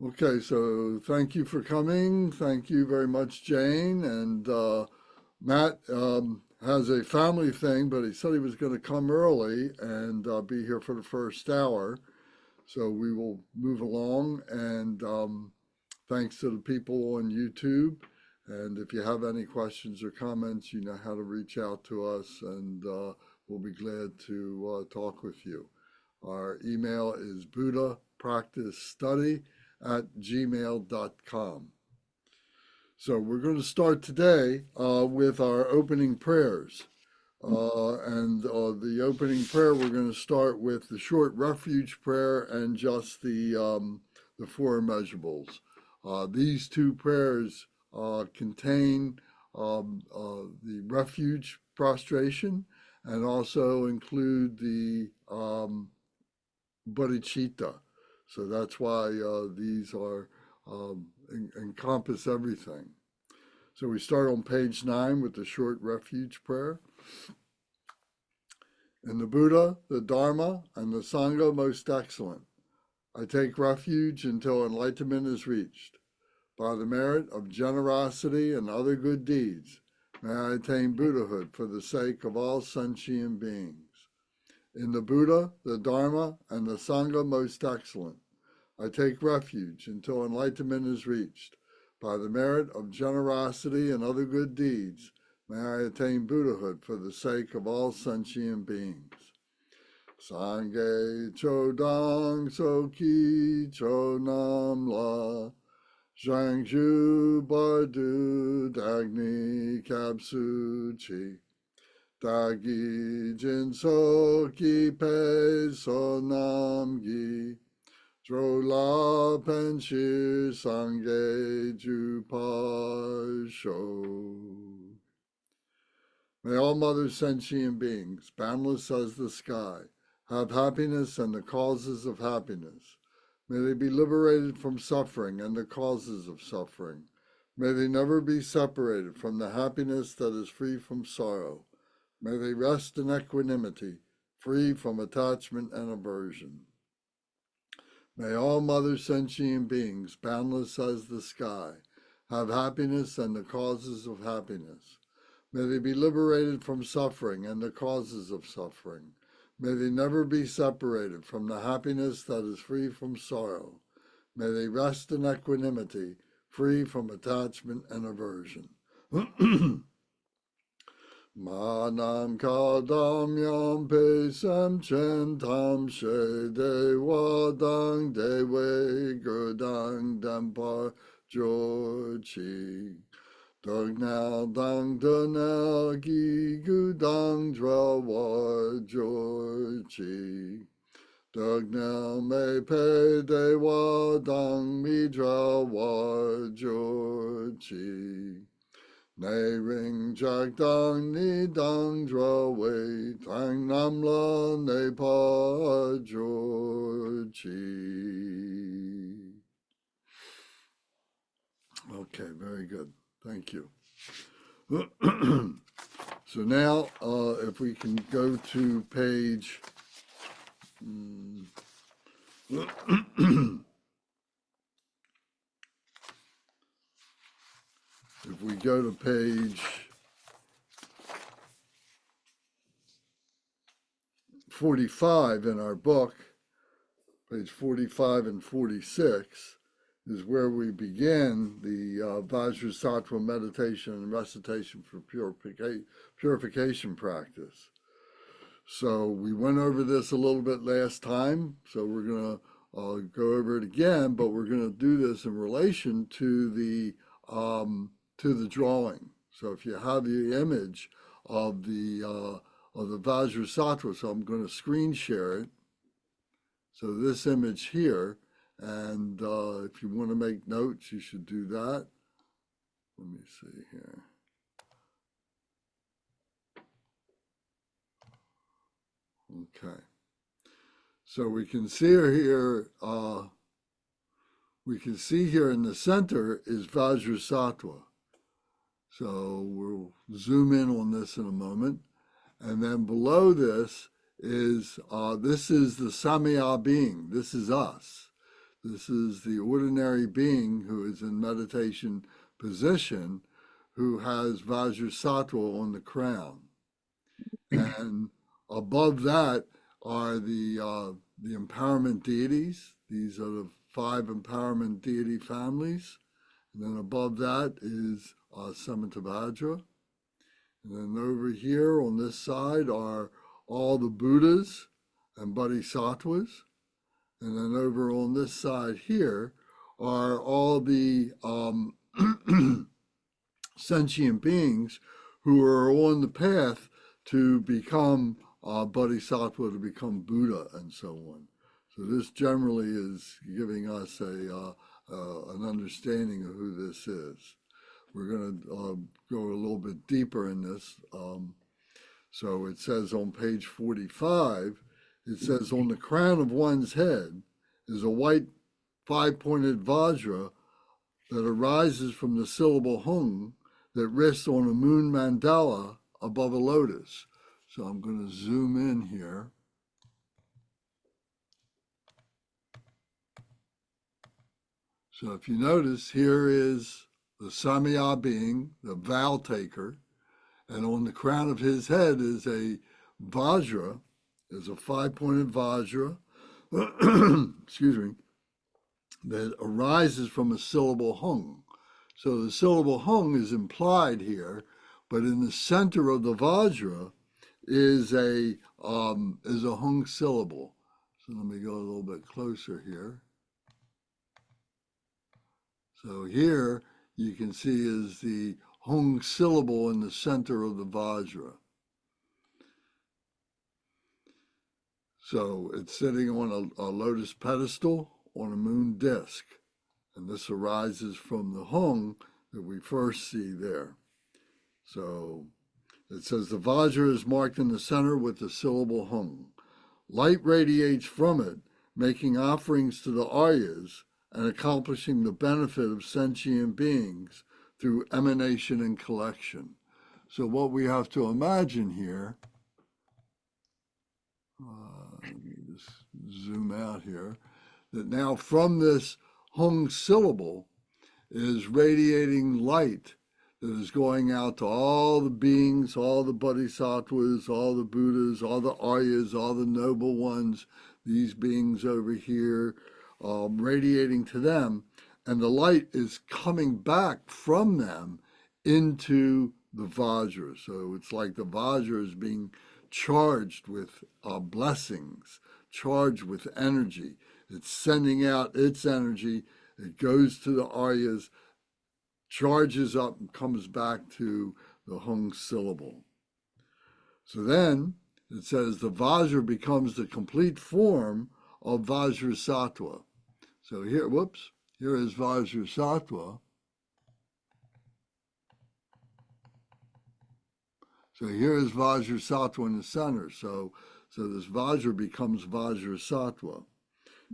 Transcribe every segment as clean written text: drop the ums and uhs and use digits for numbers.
Okay, so thank you for coming. Thank you very much, Jane. And Matt has a family thing, but he said he was going to come early and be here for the first hour. So we will move along. And thanks to the people on YouTube. And if you have any questions or comments, you know how to reach out to us, and we'll be glad to talk with you. Our email is buddhapracticestudy@gmail.com. So we're going to start today with our opening prayers. And the opening prayer, we're going to start with the short refuge prayer and just the four immeasurables. These two prayers contain the refuge prostration and also include the bodhicitta. So that's why these are encompass everything. So we start on page 9 with the short refuge prayer. In the Buddha, the Dharma, and the Sangha most excellent, I take refuge until enlightenment is reached. By the merit of generosity and other good deeds, may I attain Buddhahood for the sake of all sentient beings. In the Buddha, the Dharma, and the Sangha most excellent, I take refuge until enlightenment is reached. By the merit of generosity and other good deeds, may I attain Buddhahood for the sake of all sentient beings. Sangye chodang soki chonam la, Zhangzhu bardu dagni kapsu chi, dagi jinso ki pe sonam gi, drola penshir sangye ju sho. May all mother sentient beings, boundless as the sky, have happiness and the causes of happiness. May they be liberated from suffering and the causes of suffering. May they never be separated from the happiness that is free from sorrow. May they rest in equanimity, free from attachment and aversion. May all mother sentient beings, boundless as the sky, have happiness and the causes of happiness. May they be liberated from suffering and the causes of suffering. May they never be separated from the happiness that is free from sorrow. May they rest in equanimity, free from attachment and aversion. Manam kadam yam pesam centam she dewadang dewe gurdang dampar jorchi. Dognal dang donal gi gudang drawar jorchi. Dognal me pe dewa dang mi drawar jorchi. Ne ring jak dang ni dang drawe tang namla ne pa jorchi. Okay, very good. Thank you. So now, if we can go to page, if we go to page 45 in our book, page 45 and 46, is where we begin the Vajrasattva meditation and recitation for purification practice. So we went over this a little bit last time, so we're going to go over it again, but we're going to do this in relation to the drawing. So if you have the image of the Vajrasattva, so I'm going to screen share it. So this image here. And if you want to make notes, you should do that. Let me see here. Okay. So we can see here, in the center is Vajrasattva. So we'll zoom in on this in a moment. And then below this is the Samaya being. This is us. This is the ordinary being who is in meditation position, who has Vajrasattva on the crown. And above that are the empowerment deities. These are the 5 empowerment deity families. And then above that is Samantabhadra. And then over here on this side are all the Buddhas and Bodhisattvas. And then over on this side here are all the sentient beings who are on the path to become Bodhisattva, to become Buddha, and so on. So this generally is giving us an understanding of who this is. We're going to go a little bit deeper in this. So it says on page 45, it says, on the crown of one's head is a white 5-pointed Vajra that arises from the syllable Hung that rests on a moon mandala above a lotus. So I'm going to zoom in here. So if you notice, here is the Samaya being, the vow taker, and on the crown of his head is a Vajra, is a 5-pointed Vajra, excuse me, that arises from a syllable Hung. So the syllable Hung is implied here, but in the center of the Vajra is a Hung syllable. So let me go a little bit closer here. So here you can see is the Hung syllable in the center of the Vajra. So it's sitting on a lotus pedestal on a moon disk. And this arises from the Hung that we first see there. So it says the Vajra is marked in the center with the syllable Hung. Light radiates from it, making offerings to the Aryas and accomplishing the benefit of sentient beings through emanation and collection. So what we have to imagine here, let me just zoom out here, that now from this Hung syllable is radiating light that is going out to all the beings, all the Bodhisattvas, all the Buddhas, all the Aryas, all the noble ones, these beings over here, radiating to them. And the light is coming back from them into the Vajra. So it's like the Vajra is being charged with blessings, charged with energy. It's sending out its energy. It goes to the Aryas, charges up, and comes back to the Hung syllable. So then it says the Vajra becomes the complete form of Vajrasattva. So here, here is Vajrasattva. So here is Vajrasattva in the center. So this Vajra becomes Vajrasattva.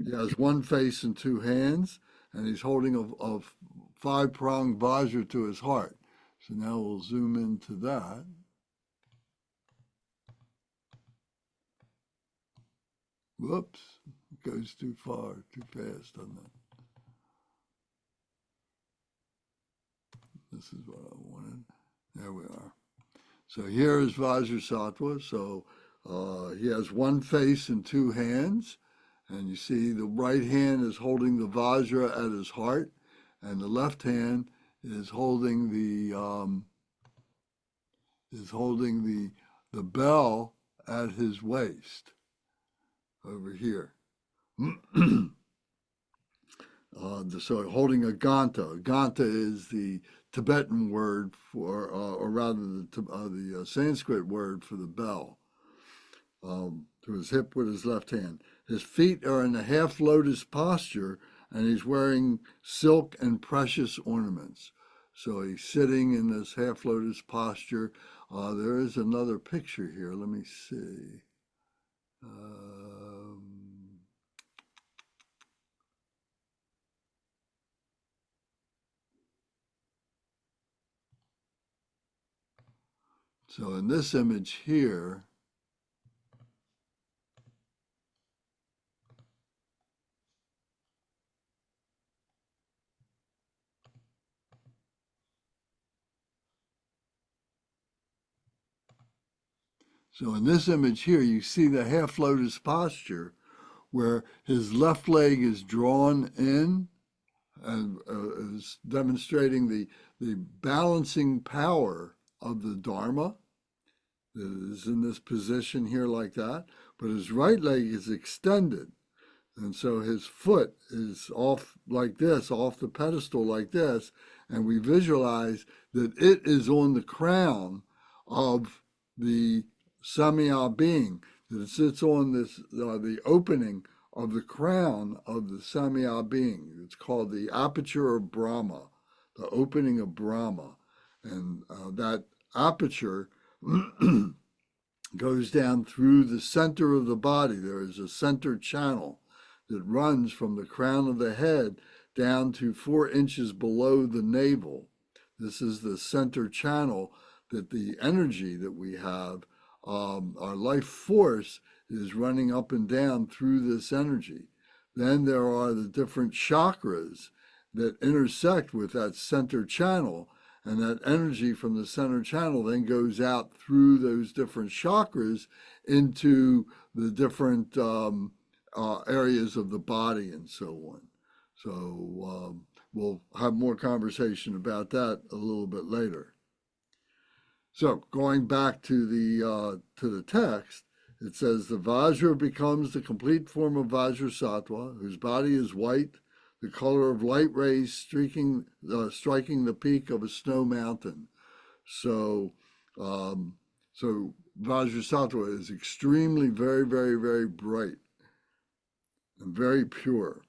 He has one face and 2 hands, and he's holding a 5-pronged Vajra to his heart. So now we'll zoom into that. Whoops, it goes too far, too fast, doesn't it? This is what I wanted. There we are. So here is Vajrasattva. So he has one face and 2 hands. And you see the right hand is holding the Vajra at his heart, and the left hand is holding the bell at his waist over here. So holding a ganta. Ganta is the Tibetan word for, or rather the Sanskrit word for the bell, to his hip with his left hand. His feet are in a half lotus posture, and he's wearing silk and precious ornaments. So he's sitting in this half lotus posture. There is another picture here. Let me see. So in this image here, So in this image here, you see the half lotus posture where his left leg is drawn in and is demonstrating the balancing power of the Dharma that is in this position here like that, but his right leg is extended. And so his foot is off like this, off the pedestal like this, and we visualize that it is on the crown of the Samaya being, that it sits on this, the opening of the crown of the Samaya being. It's called the aperture of Brahma, the opening of Brahma. And that aperture goes down through the center of the body. There is a center channel that runs from the crown of the head down to 4 inches below the navel. This is the center channel that the energy that we have, our life force, is running up and down through this energy. Then there are the different chakras that intersect with that center channel, and that energy from the center channel then goes out through those different chakras into the different areas of the body and so on. So we'll have more conversation about that a little bit later. So going back to the text, it says the Vajra becomes the complete form of Vajrasattva, whose body is white, the color of light rays striking the peak of a snow mountain. So Vajrasattva is extremely, very, very, very bright and very pure.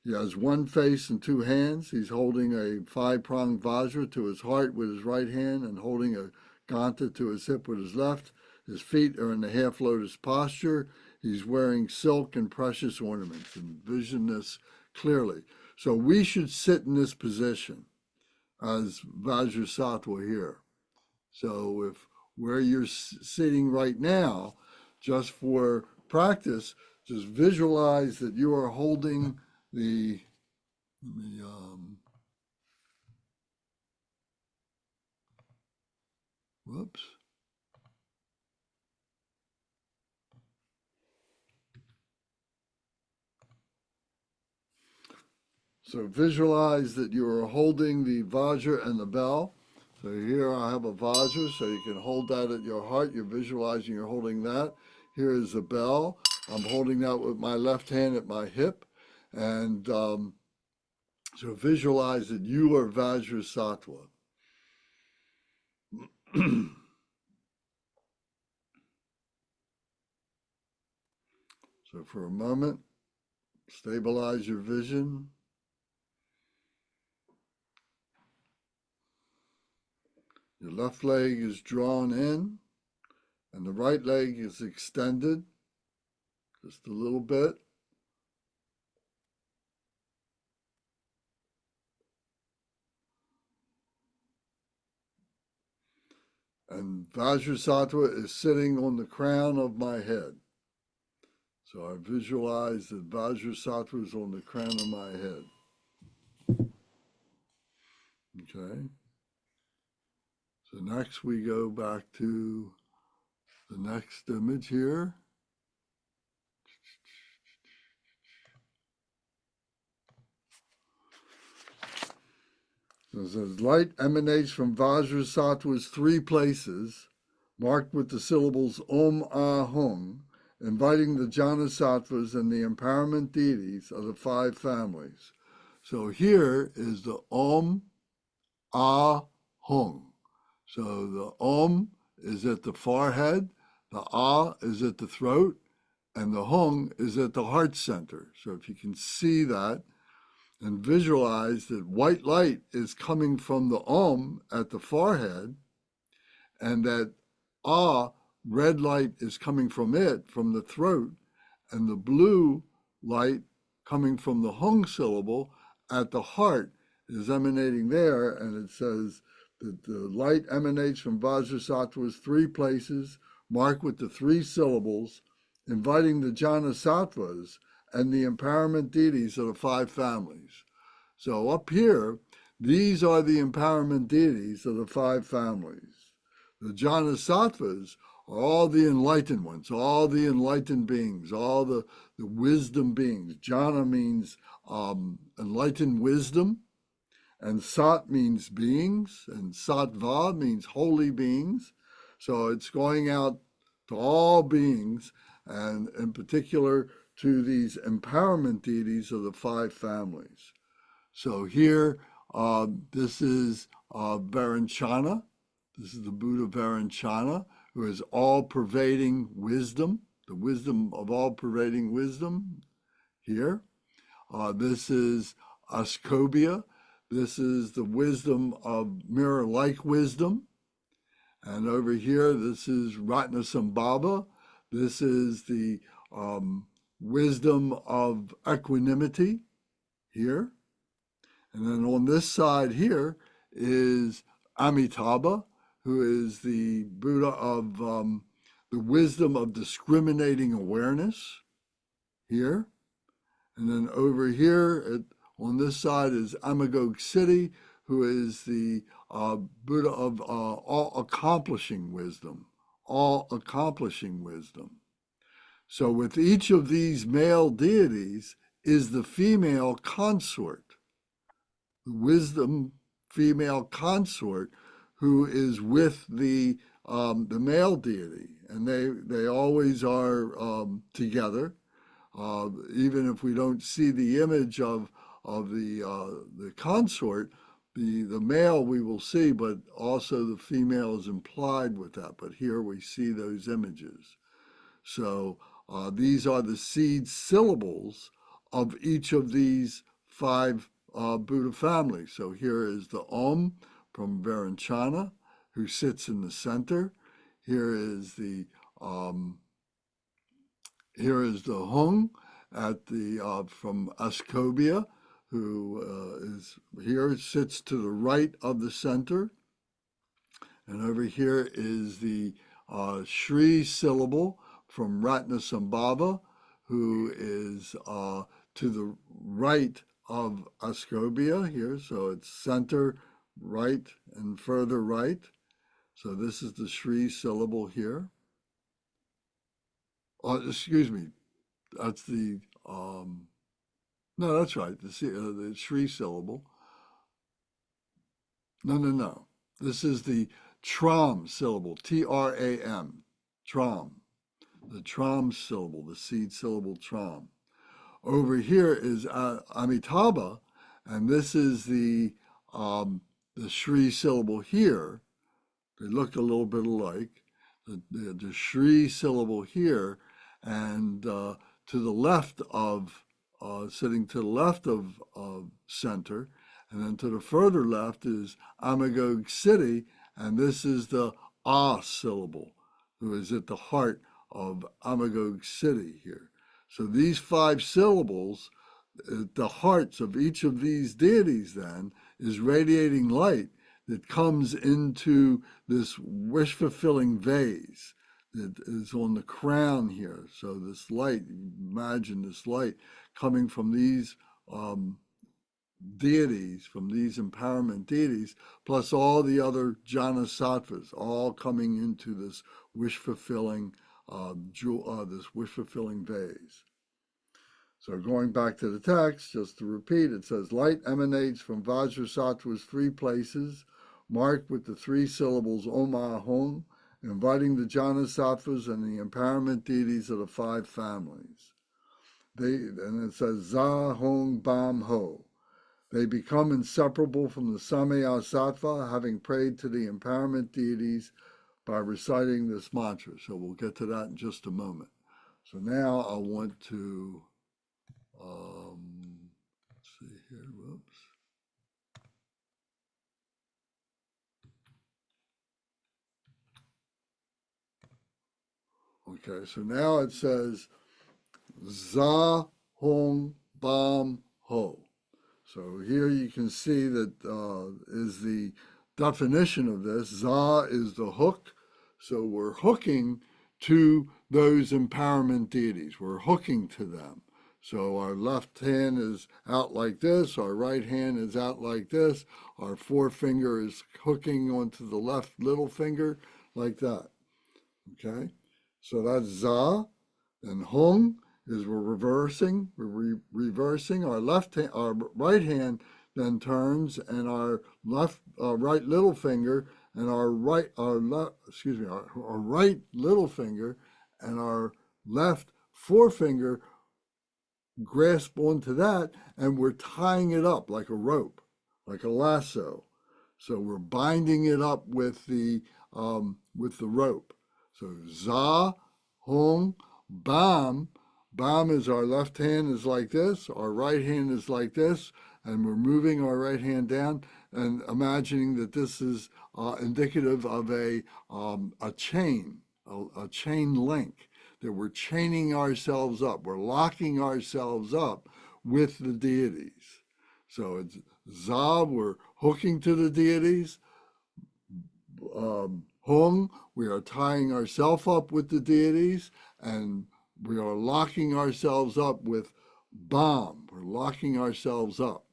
He has 1 face and 2 hands. He's holding a 5-pronged Vajra to his heart with his right hand and holding a Ganta to his hip with his left. His feet are in the half lotus posture. He's wearing silk and precious ornaments. Envision this clearly. So we should sit in this position as Vajrasattva here. So if where you're sitting right now, just for practice, just visualize that you are holding whoops. So visualize that you are holding the Vajra and the bell. So here I have a Vajra, so you can hold that at your heart. You're visualizing you're holding that. Here is a bell. I'm holding that with my left hand at my hip. And so visualize that you are Vajrasattva. So for a moment, stabilize your vision. Your left leg is drawn in, and the right leg is extended just a little bit. And Vajrasattva is sitting on the crown of my head. So I visualize that Vajrasattva is on the crown of my head. Okay. So next we go back to the next image here. So it says, light emanates from Vajrasattva's 3 places, marked with the syllables Om Ah Hung, inviting the Jnanasattvas and the empowerment deities of the 5 families. So here is the Om Ah Hung. So the Om is at the forehead, the Ah is at the throat, and the Hung is at the heart center. So if you can see that and visualize that white light is coming from the Om at the forehead, and that Ah, red light, is coming from it, from the throat, and the blue light coming from the Hung syllable at the heart is emanating there, and it says that the light emanates from Vajrasattva's 3 places, marked with the 3 syllables, inviting the Jnanasattvas and the empowerment deities of the 5 families. So up here, these are the empowerment deities of the 5 families. The Jnanasattvas all the enlightened ones, all the enlightened beings, all the wisdom beings. Jhana means enlightened wisdom, and Sat means beings, and Sattva means holy beings. So it's going out to all beings, and in particular to these empowerment deities of the five families. So here, this is Varanchana. This is the Buddha Varanchana, who is all-pervading wisdom, the wisdom of all-pervading wisdom here. This is Ascobia. This is the wisdom of mirror-like wisdom. And over here, this is Ratnasambhava. This is the wisdom of equanimity here. And then on this side here is Amitabha, who is the Buddha of the wisdom of discriminating awareness here. And then over here on this side is Amagog Siddhi, who is the Buddha of all accomplishing wisdom, all accomplishing wisdom. So with each of these male deities is the female consort, the wisdom female consort, who is with the male deity, and they always are together. Even if we don't see the image of the consort, the male we will see, but also the female is implied with that. But here we see those images. So these are the seed syllables of each of these five Buddha families. So here is the Om from Varanchana, who sits in the center. Here is the Hung at the from Ascobia, who is here, sits to the right of the center. And over here is the Shri syllable from Ratnasambhava, who is to the right of Ascobia here. So it's center, right, and further right. So this is the Shri syllable here. Excuse me, that's the, no, that's right, the Shri syllable. No. This is the Tram syllable, T-R-A-M, Tram. The Tram syllable, the seed syllable Tram. Over here is Amitabha, and this is the Shri syllable here. They look a little bit alike. The Shri syllable here, and to the left of, sitting to the left of center, and then to the further left is Amagog Siddhi, and this is the Ah syllable, who is at the heart of Amagog Siddhi here. So these five syllables, the hearts of each of these deities then, is radiating light that comes into this wish-fulfilling vase that is on the crown here. So this light, imagine this light coming from these deities, from these empowerment deities, plus all the other jhana sattvas, all coming into this wish-fulfilling this wish-fulfilling vase. So going back to the text, just to repeat, it says, light emanates from Vajrasattva's three places, marked with the three syllables Om Ah Hum, inviting the jhana sattvas and the empowerment deities of the five families. And it says Za Hong Bam Ho. They become inseparable from the Samaya Sattva, having prayed to the empowerment deities by reciting this mantra. So we'll get to that in just a moment. So now I want to, let's see here, whoops. Okay, so now it says Za Hong Bam Ho. So here you can see that is the definition of this. Za is the hook. So we're hooking to those empowerment deities. We're hooking to them. So our left hand is out like this. Our right hand is out like this. Our forefinger is hooking onto the left little finger like that. Okay, so that's za. And hung is we're reversing. We're reversing. Our left hand, our right hand then turns, and our right little finger and our right little finger and our left forefinger grasp onto that, and we're tying it up like a rope, like a lasso. So we're binding it up with the rope. So za, hung, bam. Bam is our left hand is like this, our right hand is like this, and we're moving our right hand down and imagining that this is indicative of a chain, a chain link, that we're chaining ourselves up, we're locking ourselves up with the deities. So it's za, we're hooking to the deities. Hung, we are tying ourselves up with the deities, and we are locking ourselves up with bam. We're locking ourselves up.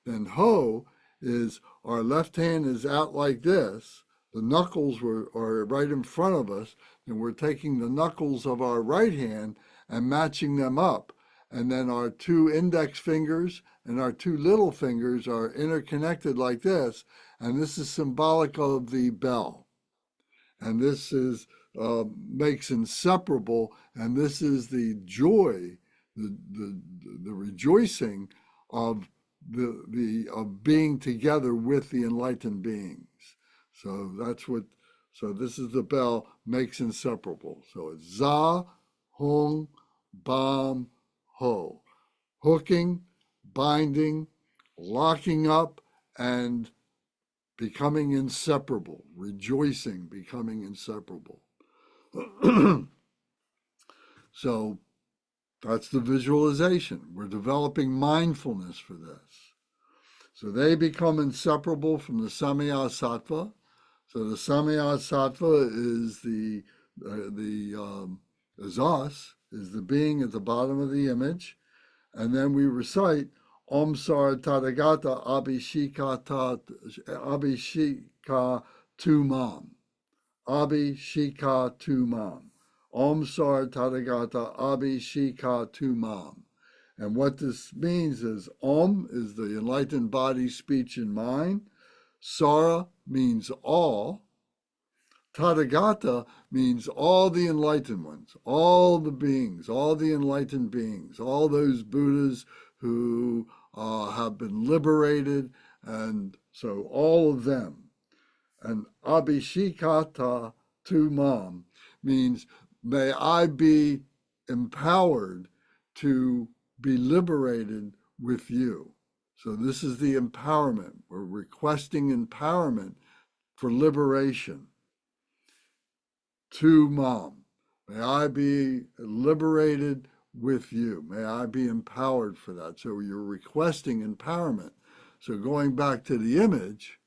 Then ho is our left hand is out like this. The knuckles are right in front of us, and we're taking the knuckles of our right hand and matching them up. And then our two index fingers and our two little fingers are interconnected like this, and this is symbolic of the bell. And this is makes inseparable, and this is the joy, the rejoicing of of being together with the enlightened beings. So that's what. So this is the bell makes inseparable. So it's za, hung, bam, ho, hooking, binding, locking up, and becoming inseparable, rejoicing, becoming inseparable. So that's the visualization. We're developing mindfulness for this. So they become inseparable from the samaya sattva. So the samaya sattva is is us, is the being at the bottom of the image. And then we recite Om Sar Tathagata Abhishika Tumam. Abhishika Tumam. Om Sar Tathagata Abhishika Tumam. And what this means is Om is the enlightened body, speech, and mind. Sara means all. Tathagata means all the enlightened ones, all the beings, all the enlightened beings, all those Buddhas who have been liberated, and so all of them. And Abhishikata Tumam means may I be empowered to be liberated with you. So this is the empowerment. We're requesting empowerment for liberation. To Mom, may I be liberated with you. May I be empowered for that. So you're requesting empowerment. So going back to the image,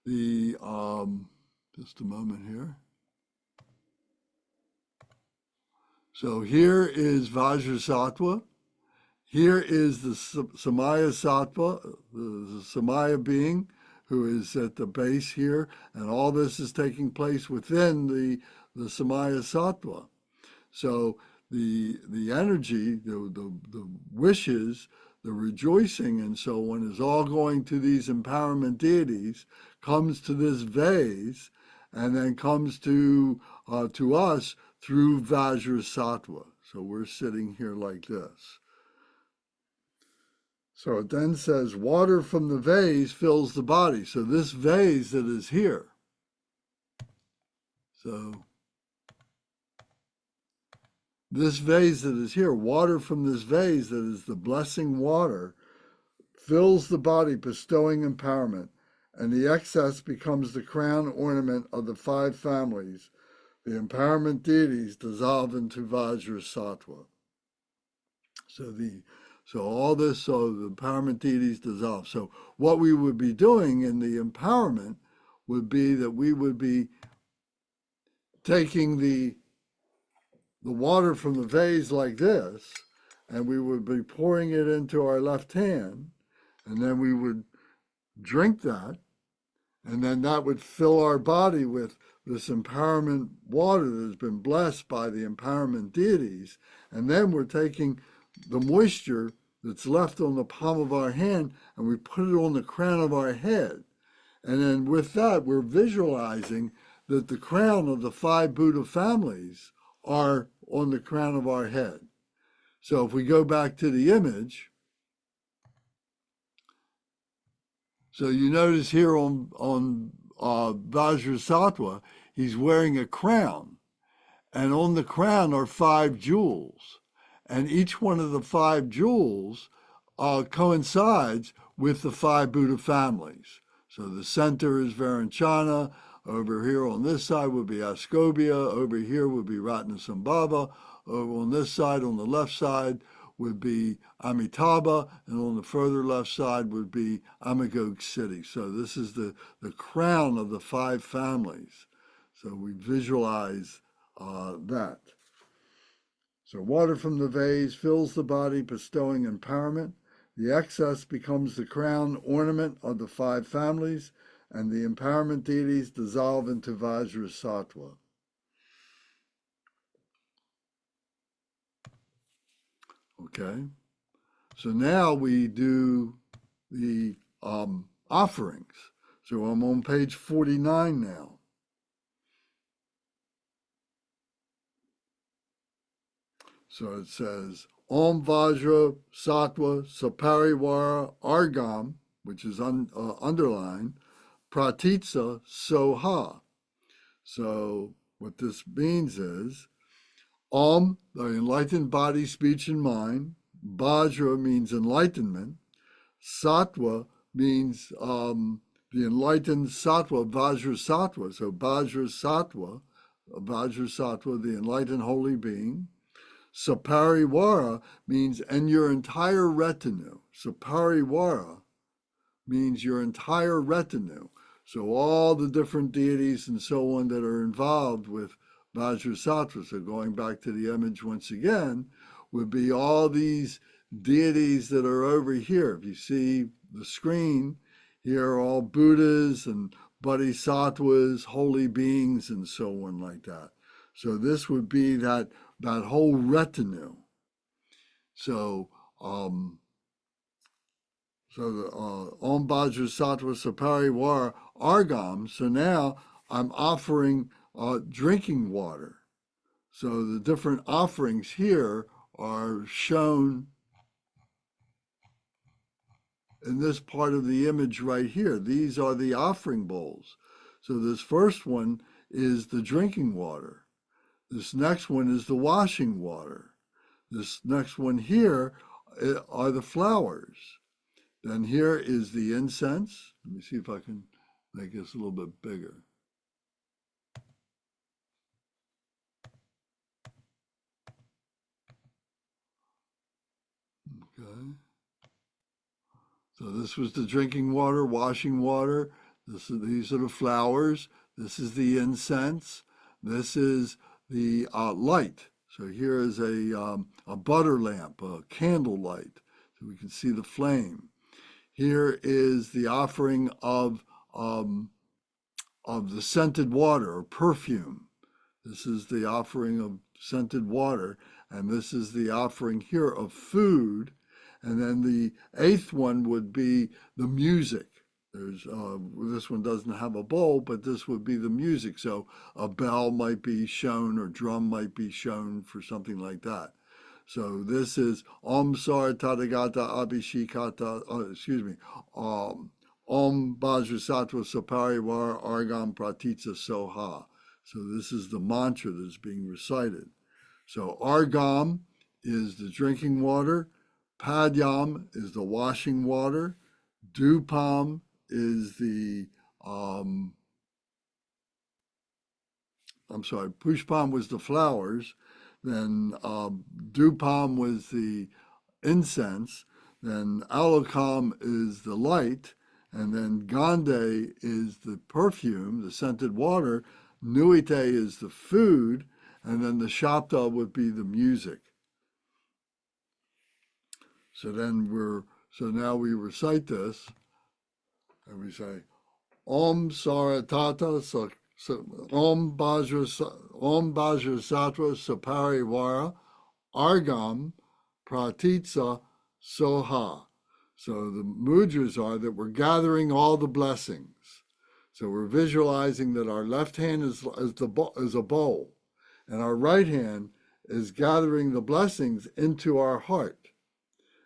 the just a moment here. So here is Vajrasattva. Here is the Samaya Sattva, the Samaya being, who is at the base here, and all this is taking place within the Samaya Sattva. So the energy, the wishes, the rejoicing, and so on is all going to these empowerment deities, comes to this vase, and then comes to us through Vajrasattva. So we're sitting here like this. So it then says, water from the vase fills the body. So this vase that is here. So this vase that is here, water from this vase that is the blessing water, fills the body, bestowing empowerment. And the excess becomes the crown ornament of the five families. The empowerment deities dissolve into Vajrasattva. So all this, so the empowerment deities dissolve. So what we would be doing in the empowerment would be that we would be taking the water from the vase like this, and we would be pouring it into our left hand, and then we would drink that, and then that would fill our body with this empowerment water that has been blessed by the empowerment deities. And then we're taking the moisture that's left on the palm of our hand and we put it on the crown of our head. And then with that, we're visualizing that the crown of the 5 Buddha families are on the crown of our head. So if we go back to the image, so you notice here on Vajrasattva, he's wearing a crown, and on the crown are 5 jewels, and each one of the 5 jewels coincides with the 5 Buddha families. So the center is Varanchana, over here on this side would be Ascobia, over here would be Ratnasambhava, over on this side, on the left side, would be Amitabha, and on the further left side would be Amagog City. So this is the crown of the 5 families. So we visualize that. So water from the vase fills the body, bestowing empowerment. The excess becomes the crown ornament of the 5 families, and the empowerment deities dissolve into Vajrasattva. Okay, so now we do the offerings. So I'm on page 49 now. So it says, Om Vajrasattva Saparivara Argam, which is underlined, Pratitsa Soha. So what this means is, Om, the enlightened body, speech, and mind. Vajra means enlightenment. Sattva means the enlightened sattva, Vajrasattva. So Vajrasattva, the enlightened holy being. Saparivara means, and your entire retinue. Saparivara means your entire retinue. So all the different deities and so on that are involved with Vajrasattva, so going back to the image once again, would be all these deities that are over here. If you see the screen, here are all Buddhas and Bodhisattvas, holy beings, and so on like that. So this would be that whole retinue. So, Om Vajrasattva Saparivara Argam. So now I'm offering drinking water. So the different offerings here are shown in this part of the image right here. These are the offering bowls. So this first one is the drinking water. This next one is the washing water. This next one here are the flowers. Then here is the incense. Let me see if I can make this a little bit bigger. Okay. So this was the drinking water, washing water. These are the flowers. This is the incense. This is the light. So here is a butter lamp, a candle light, so we can see the flame. Here is the offering of the scented water or perfume. This is the offering of scented water, and this is the offering here of food. And then the 8th one would be the music. There's this one doesn't have a bowl, but this would be the music. So a bell might be shown or drum might be shown for something like that. So this is Om Sar Tathagata Abhishekata, Om Vajrasattva Saparivara Argam Pratitsa Soha. So this is the mantra that's being recited. So Argam is the drinking water, Padyam is the washing water, Dupam is the, Pushpam was the flowers, then Dupam was the incense, then Alokam is the light, and then Gande is the perfume, the scented water, Nuite is the food, and then the Shabda would be the music. So now we recite this. And we say, Om Saratata Om Vajrasattva Sapariwara Argam Pratitsa Soha. So the mudras are that we're gathering all the blessings. So we're visualizing that our left hand is a bowl, and our right hand is gathering the blessings into our heart.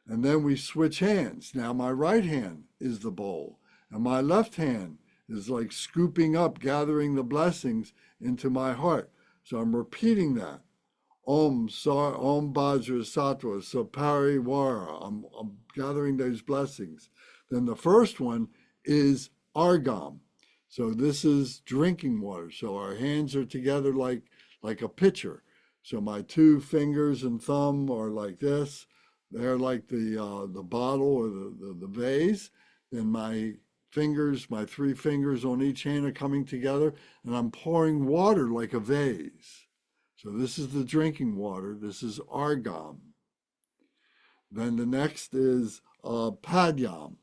And then we switch hands. Now my right hand is the bowl, and my left hand is like scooping up, gathering the blessings into my heart. So I'm repeating that. Om Vajrasattva Sapariwara. I'm gathering those blessings. Then the first one is Argam. So this is drinking water. So our hands are together like a pitcher. So my two fingers and thumb are like this. They're like the bottle or the vase. Then my fingers, my three fingers on each hand are coming together, and I'm pouring water like a vase. So this is the drinking water. This is Argam. Then the next is Padyam.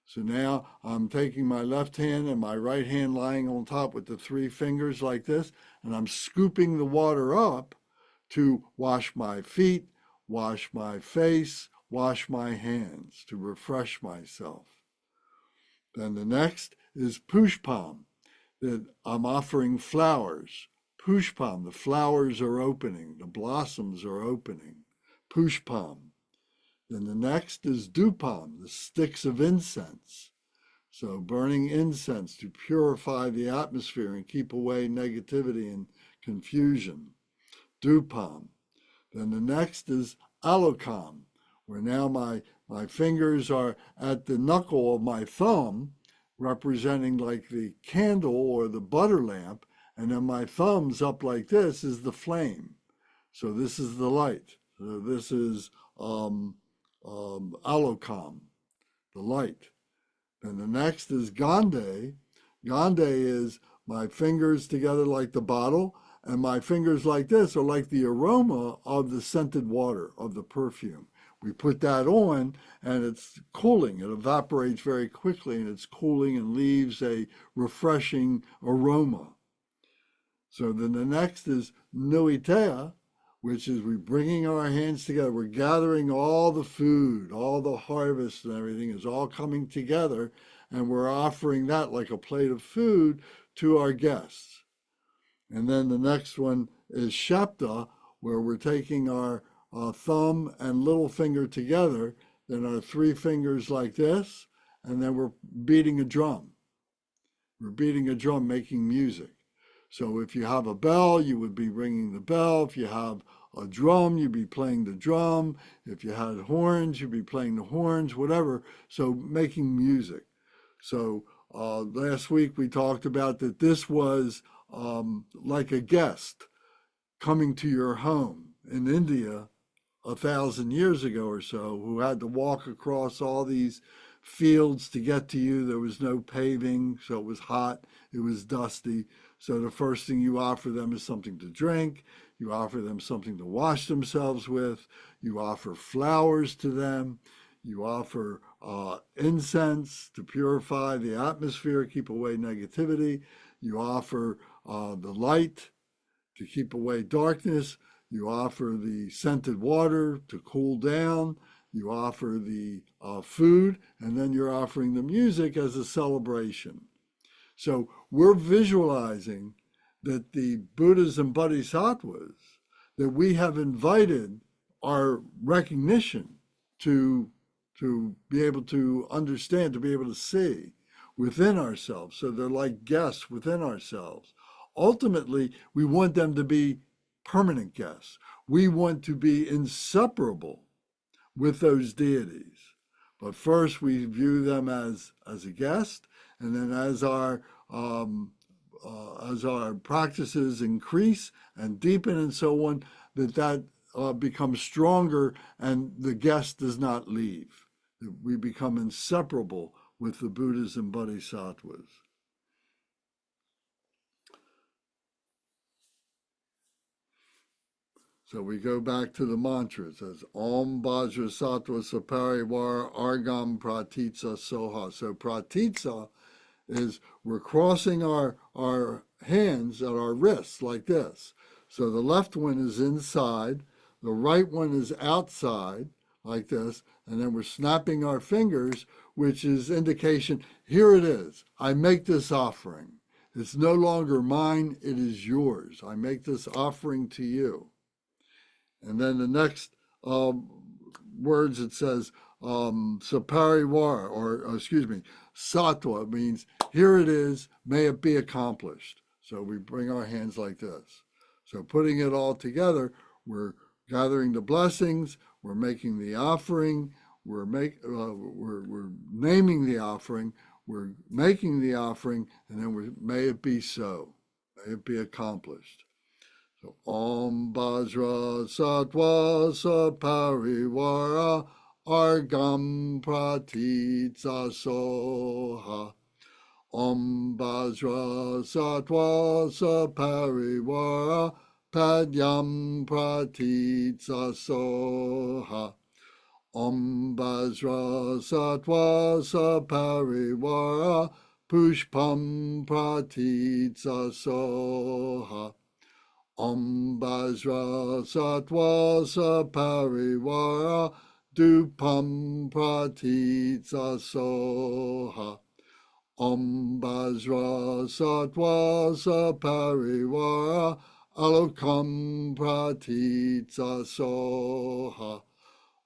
So now I'm taking my left hand and my right hand lying on top with the three fingers like this, and I'm scooping the water up to wash my feet, wash my face, wash my hands, to refresh myself. Then the next is Pushpam, that I'm offering flowers. Pushpam, the flowers are opening, the blossoms are opening. Pushpam. Then the next is Dupam, the sticks of incense. So burning incense to purify the atmosphere and keep away negativity and confusion. Dupam. Then the next is Alokam, where now my fingers are at the knuckle of my thumb, representing like the candle or the butter lamp, and then my thumbs up like this is the flame. So this is the light. So this is Alokam, the light. And the next is Gande. Gande is my fingers together like the bottle, and my fingers like this are like the aroma of the scented water, of the perfume. We put that on, and it's cooling. It evaporates very quickly, and it's cooling and leaves a refreshing aroma. So then the next is Nuitea, which is we're bringing our hands together. We're gathering all the food, all the harvest and everything is all coming together, and we're offering that like a plate of food to our guests. And then the next one is Shapta, where we're taking our thumb and little finger together, then our three fingers like this, and then we're beating a drum. We're beating a drum, making music. So if you have a bell, you would be ringing the bell. If you have a drum, you'd be playing the drum. If you had horns, you'd be playing the horns, whatever. So making music. So last week we talked about that this was like a guest coming to your home in India 1,000 years ago or so, who had to walk across all these fields to get to you. There was no paving, so it was hot, it was dusty. So the first thing you offer them is something to drink. You offer them something to wash themselves with. You offer flowers to them. You offer incense to purify the atmosphere, keep away negativity. You offer the light to keep away darkness. You offer the scented water to cool down. You offer the food, and then you're offering the music as a celebration. So we're visualizing that the Buddhas and Bodhisattvas, that we have invited our recognition to be able to understand, to be able to see within ourselves. So they're like guests within ourselves. Ultimately, we want them to be permanent guests. We want to be inseparable with those deities. But first, we view them as a guest, and then as our practices increase and deepen and so on, that becomes stronger, and the guest does not leave. We become inseparable with the Buddhas and Bodhisattvas. So we go back to the mantra. It says, Om Vajrasattva Sapariwara Argam Pratitsa Soha. So Pratitsa is we're crossing our hands at our wrists like this. So the left one is inside, the right one is outside like this, and then we're snapping our fingers, which is indication, here it is. I make this offering. It's no longer mine, it is yours. I make this offering to you. And then the next words, it says, sapariwara, or excuse me, sattva means, here it is, may it be accomplished. So we bring our hands like this. So putting it all together, we're gathering the blessings, we're making the offering, we're naming the offering, we're making the offering, and then may it be so, may it be accomplished. So Om Vajrasattva Sapariwara Argam Pratitsa Soha. Om Vajrasattva Sapariwara Padyam Pratitsa Soha. Om Vajrasattva Sapariwara Pushpam Pratitsa Soha. Om Vajrasattva Sapariwara Dupam Pratitsa Soha. Om Vajrasattva Sapariwara Alokam Pratitsa Soha.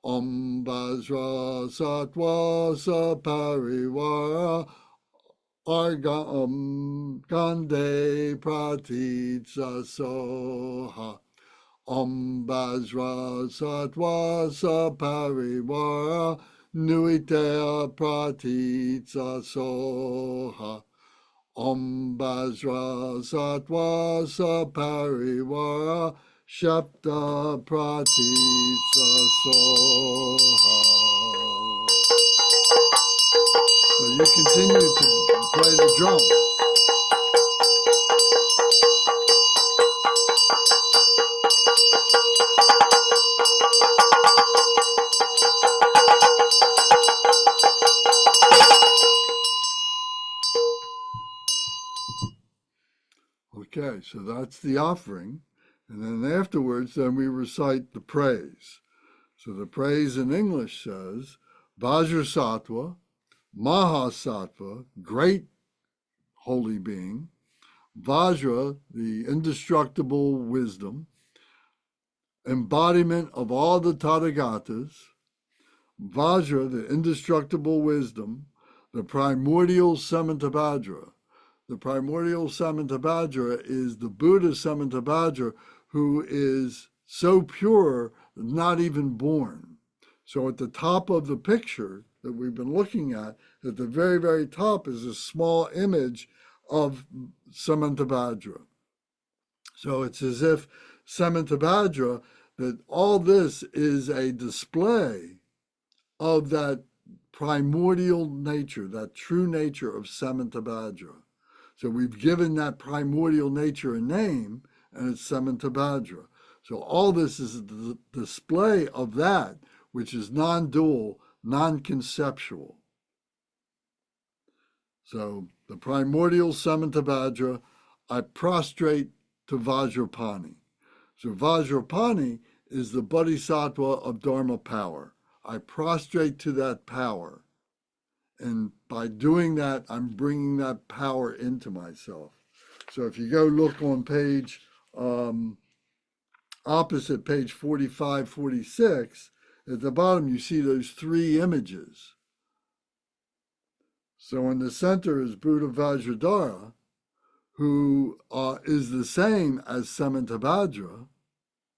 Om Vajrasattva Sapariwara Argam Gande Pratitsa Soha. Om Vajrasattva Sapariwara Nuitea Pratitsa Soha. Om Vajrasattva Sapariwara Shapta Pratitsa Soha. So you continue to play the drum. Okay, so that's the offering. And then afterwards, then we recite the praise. So the praise in English says, Vajrasattva, Mahasattva, great holy being, Vajra, the indestructible wisdom, embodiment of all the Tathagatas, Vajra, the indestructible wisdom, the primordial Samantabhadra. The primordial Samantabhadra is the Buddha Samantabhadra, who is so pure, not even born. So at the top of the picture that we've been looking at the very, very top is a small image of Samantabhadra. So it's as if Samantabhadra, that all this is a display of that primordial nature, that true nature of Samantabhadra. So we've given that primordial nature a name, and it's Samantabhadra. So all this is a display of that which is non-dual, non-conceptual. So the primordial Samantabhadra, I prostrate to Vajrapani. So Vajrapani is the bodhisattva of Dharma power. I prostrate to that power. And by doing that, I'm bringing that power into myself. So if you go look on page, opposite page 45, 46, at the bottom you see those three images. So in the center is Buddha Vajradhara, who is the same as Samantabhadra.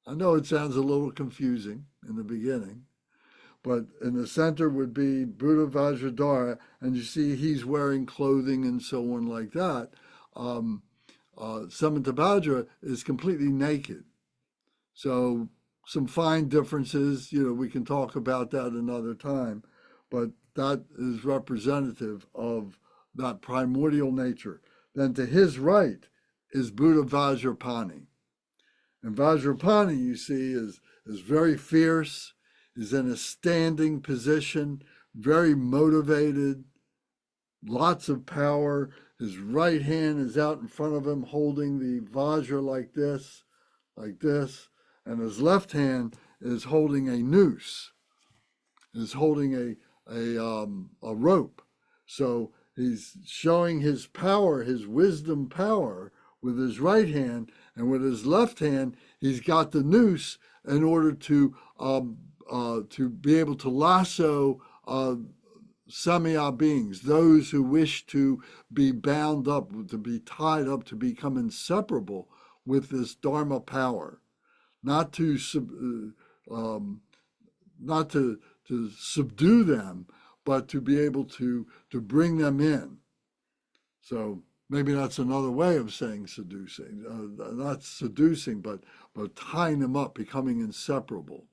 I know it sounds a little confusing in the beginning, but in the center would be Buddha Vajradhara, and you see he's wearing clothing and so on like that. Samantabhadra is completely naked. So some fine differences, we can talk about that another time, but that is representative of that primordial nature. Then to his right is Buddha Vajrapani. And Vajrapani, you see, is very fierce, is in a standing position, very motivated, lots of power. His right hand is out in front of him holding the Vajra like this, and his left hand is holding a noose, is holding a rope. So he's showing his power, his wisdom power with his right hand, and with his left hand, he's got the noose in order to be able to lasso samaya beings, those who wish to be bound up, to be tied up, to become inseparable with this Dharma power, not to not to subdue them, but to be able to bring them in. So maybe that's another way of saying seducing, not seducing, but tying them up, becoming inseparable.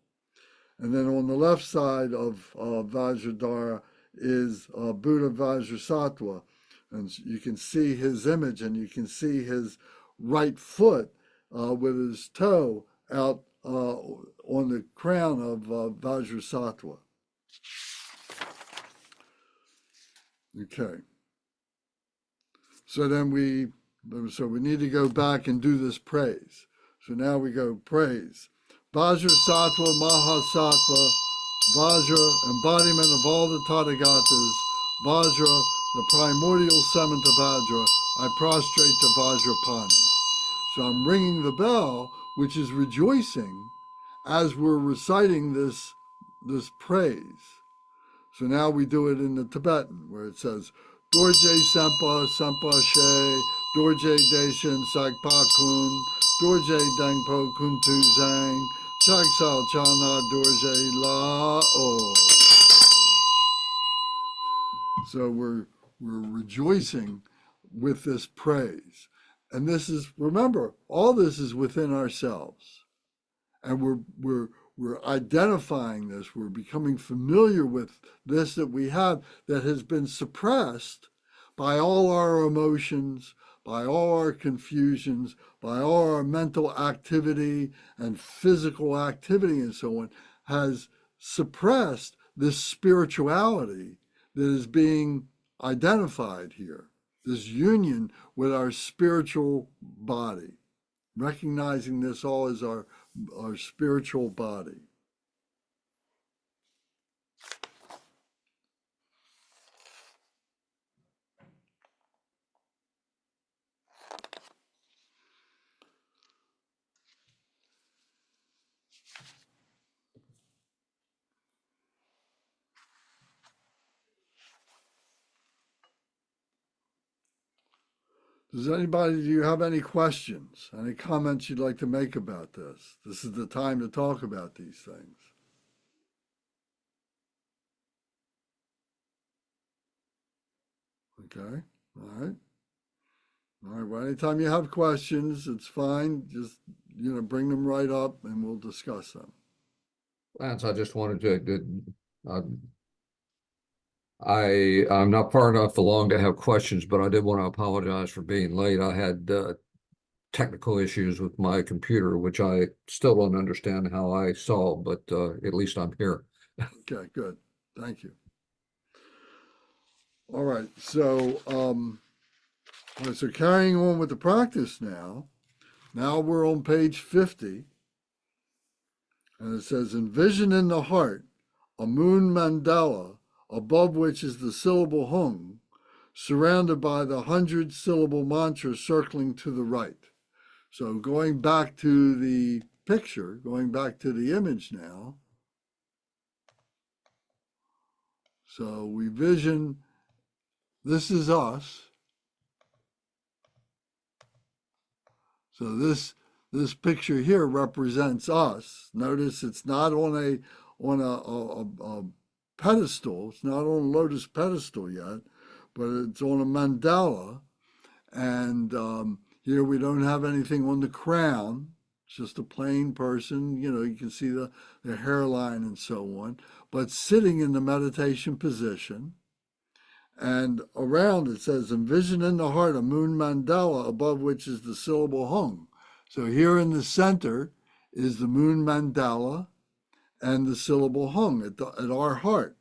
And then on the left side of Vajradhara is Buddha Vajrasattva, and you can see his image, and you can see his right foot with his toe out on the crown of Vajrasattva. Okay. So then we need to go back and do this praise. So now we go praise. Vajrasattva, Mahasattva, Vajra, embodiment of all the Tathagatas, Vajra, the primordial Samantabhadra, I prostrate to Vajrapani. So I'm ringing the bell, which is rejoicing as we're reciting this praise. So now we do it in the Tibetan, where it says, Dorje Sempa, Sempa She, Dorje Deshin Sakpa Kun, Dorje Dengpo Kuntu Zang, Chaksal Chana Dorje La O. So we're rejoicing with this praise. And this is, remember, all this is within ourselves. And we're identifying this, we're becoming familiar with this that we have that has been suppressed by all our emotions, by all our confusions, by all our mental activity and physical activity and so on, has suppressed this spirituality that is being identified here, this union with our spiritual body, recognizing this all as our spiritual body. Do you have any questions, any comments you'd like to make about this? This is the time to talk about these things. Okay, all right. All right, well, anytime you have questions, it's fine. Just, bring them right up and we'll discuss them. Lance, I just wanted to, I'm not far enough along to have questions, but I did want to apologize for being late. I had technical issues with my computer, which I still don't understand how I solved, but at least I'm here. Okay, good. Thank you. All right, so so carrying on with the practice now. Now we're on page 50, and it says, envision in the heart a moon mandala, above which is the syllable hung, surrounded by the 100-syllable mantra circling to the right. So going back to the picture, going back to the image now. So we vision, this is us. So this picture here represents us. Notice it's not on a pedestal. It's not on a lotus pedestal yet, but it's on a mandala. And here we don't have anything on the crown. It's just a plain person. You can see the hairline and so on, but sitting in the meditation position. And around it says, envision in the heart a moon mandala, above which is the syllable hung. So here in the center is the moon mandala and the syllable hung at our heart.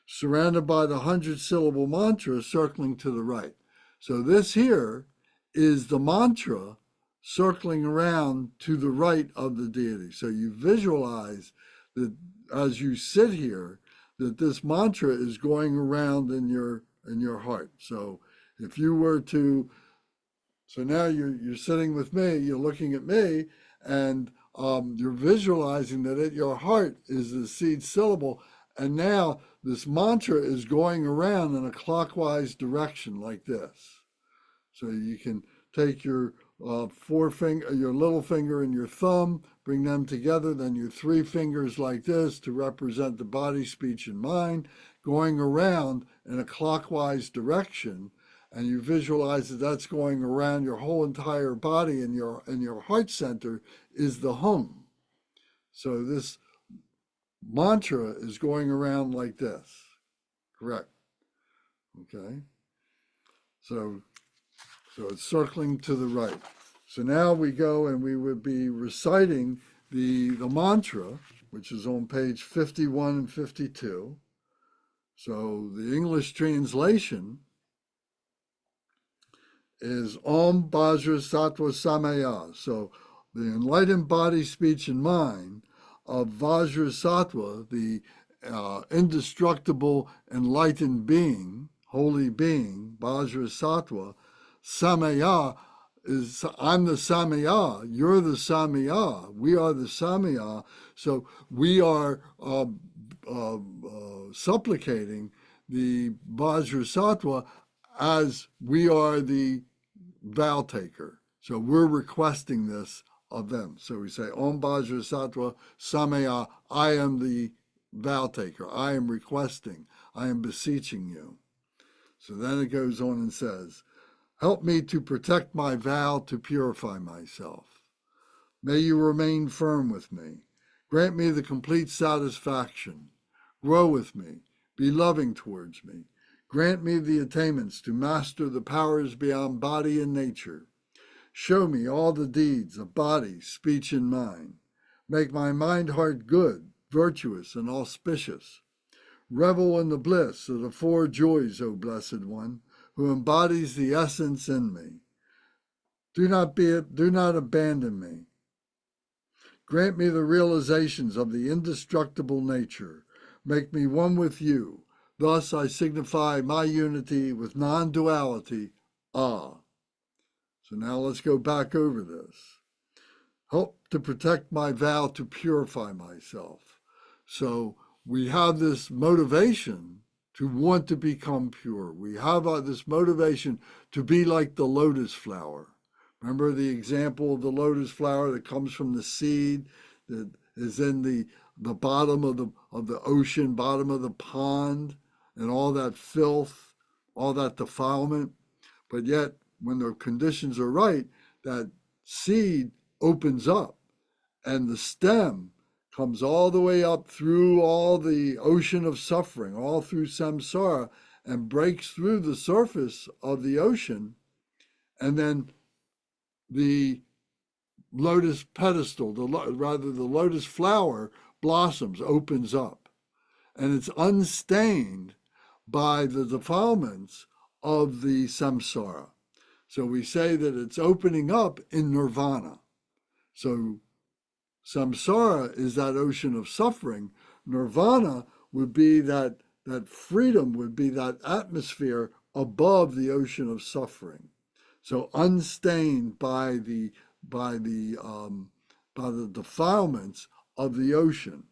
surrounded by the 100-syllable mantra circling to the right. So this here is the mantra circling around to the right of the deity. So you visualize that as you sit here, that this mantra is going around in your heart. So if you were to, so now you're sitting with me, you're looking at me, and you're visualizing that at your heart is the seed syllable, and now this mantra is going around in a clockwise direction like this. So you can take your forefinger, your little finger and your thumb, bring them together, then your 3 fingers like this to represent the body, speech, and mind, going around in a clockwise direction. And you visualize that that's going around your whole entire body, and your heart center is the hum. So this mantra is going around like this. Correct. Okay. So it's circling to the right. So now we go and we would be reciting the mantra, which is on page 51 and 52. So the English translation is Om Vajrasattva Samaya. So the enlightened body, speech, and mind of Vajrasattva, the indestructible enlightened being, holy being, Vajrasattva. Samaya is, I'm the Samaya, you're the Samaya, we are the Samaya. So we are supplicating the Vajrasattva as we are the vow taker. So we're requesting this of them. So we say, Om Vajrasattva Samaya, I am the vow taker. I am requesting. I am beseeching you. So then it goes on and says, help me to protect my vow to purify myself. May you remain firm with me. Grant me the complete satisfaction. Grow with me. Be loving towards me. Grant me the attainments to master the powers beyond body and nature. Show me all the deeds of body, speech, and mind. Make my mind heart good, virtuous, and auspicious. Revel in the bliss of the 4 joys, O Blessed One, who embodies the essence in me. Do not abandon me. Grant me the realizations of the indestructible nature. Make me one with you. Thus I signify my unity with non-duality. Ah. So now let's go back over this. Help to protect my vow to purify myself. So we have this motivation to want to become pure. We have this motivation to be like the lotus flower. Remember the example of the lotus flower that comes from the seed that is in the bottom of the ocean, bottom of the pond, and all that filth, all that defilement. But yet, when the conditions are right, that seed opens up and the stem comes all the way up through all the ocean of suffering, all through samsara, and breaks through the surface of the ocean. And then the lotus pedestal, the lotus flower blossoms, opens up. And it's unstained by the defilements of the samsara. So we say that it's opening up in nirvana. So samsara is that ocean of suffering. Nirvana would be that freedom, would be that atmosphere above the ocean of suffering. So unstained by the defilements of the ocean.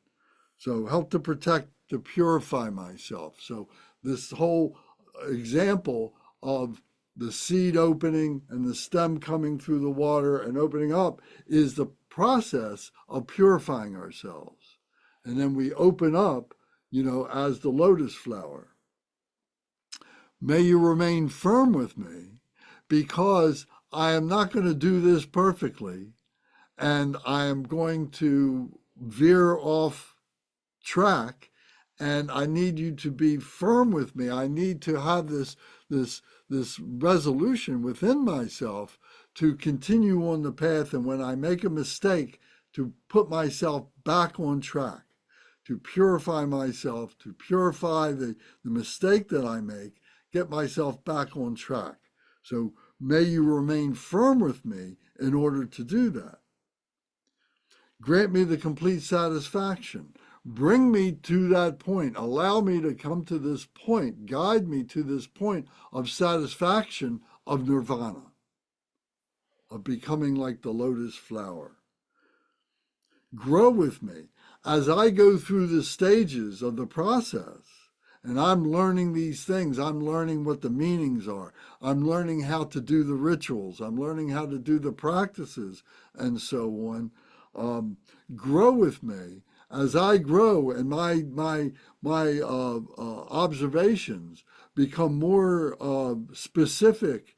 So help to protect, to purify myself. So this whole example of the seed opening and the stem coming through the water and opening up is the process of purifying ourselves. And then we open up, as the lotus flower. May you remain firm with me, because I am not going to do this perfectly, and I am going to veer off track, and I need you to be firm with me. I need to have this resolution within myself to continue on the path, and when I make a mistake, to put myself back on track, to purify myself, to purify the mistake that I make, get myself back on track. So may you remain firm with me in order to do that. Grant me the complete satisfaction. Bring me to that point. Allow me to come to this point. Guide me to this point of satisfaction, of nirvana, of becoming like the lotus flower. Grow with me as I go through the stages of the process. And I'm learning these things. I'm learning what the meanings are. I'm learning how to do the rituals. I'm learning how to do the practices and so on. Grow with me as I grow and my observations become more specific.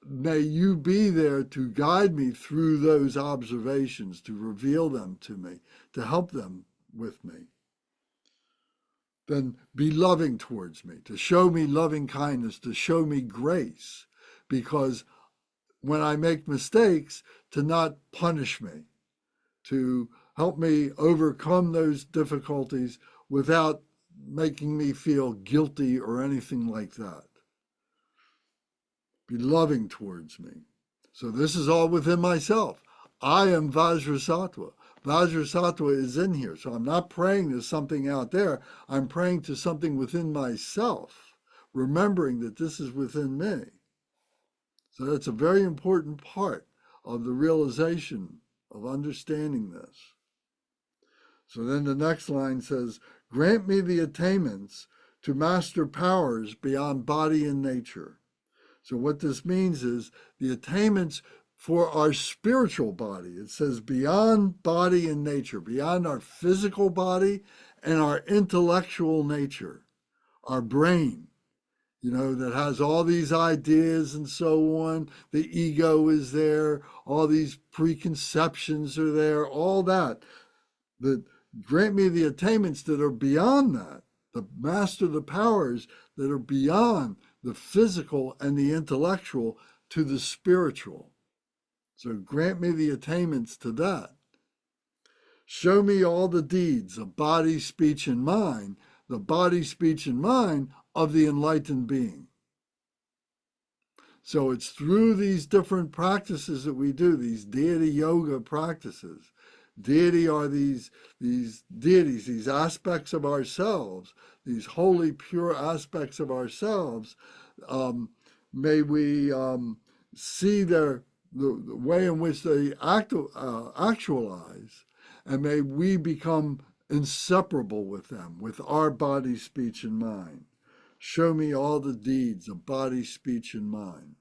May you be there to guide me through those observations, to reveal them to me, to help them with me. Then be loving towards me, to show me loving kindness, to show me grace, because when I make mistakes, to not punish me, to help me overcome those difficulties without making me feel guilty or anything like that. Be loving towards me. So this is all within myself. I am Vajrasattva. Vajrasattva is in here. So I'm not praying to something out there. I'm praying to something within myself, remembering that this is within me. So that's a very important part of the realization of understanding this. So then the next line says, grant me the attainments to master powers beyond body and nature. So what this means is the attainments for our spiritual body. It says beyond body and nature, beyond our physical body and our intellectual nature, our brain, that has all these ideas and so on. The ego is there, all these preconceptions are there, all that. That grant me the attainments that are beyond that, the master the powers that are beyond the physical and the intellectual to the spiritual. So grant me the attainments to that. Show me all the deeds of body, speech, and mind, the body, speech, and mind of the enlightened being. So it's through these different practices that we do, these deity yoga practices. Deity are these deities, these aspects of ourselves, these holy, pure aspects of ourselves. May we see the way in which they actualize, and may we become inseparable with them, with our body, speech, and mind. Show me all the deeds of body, speech, and mind.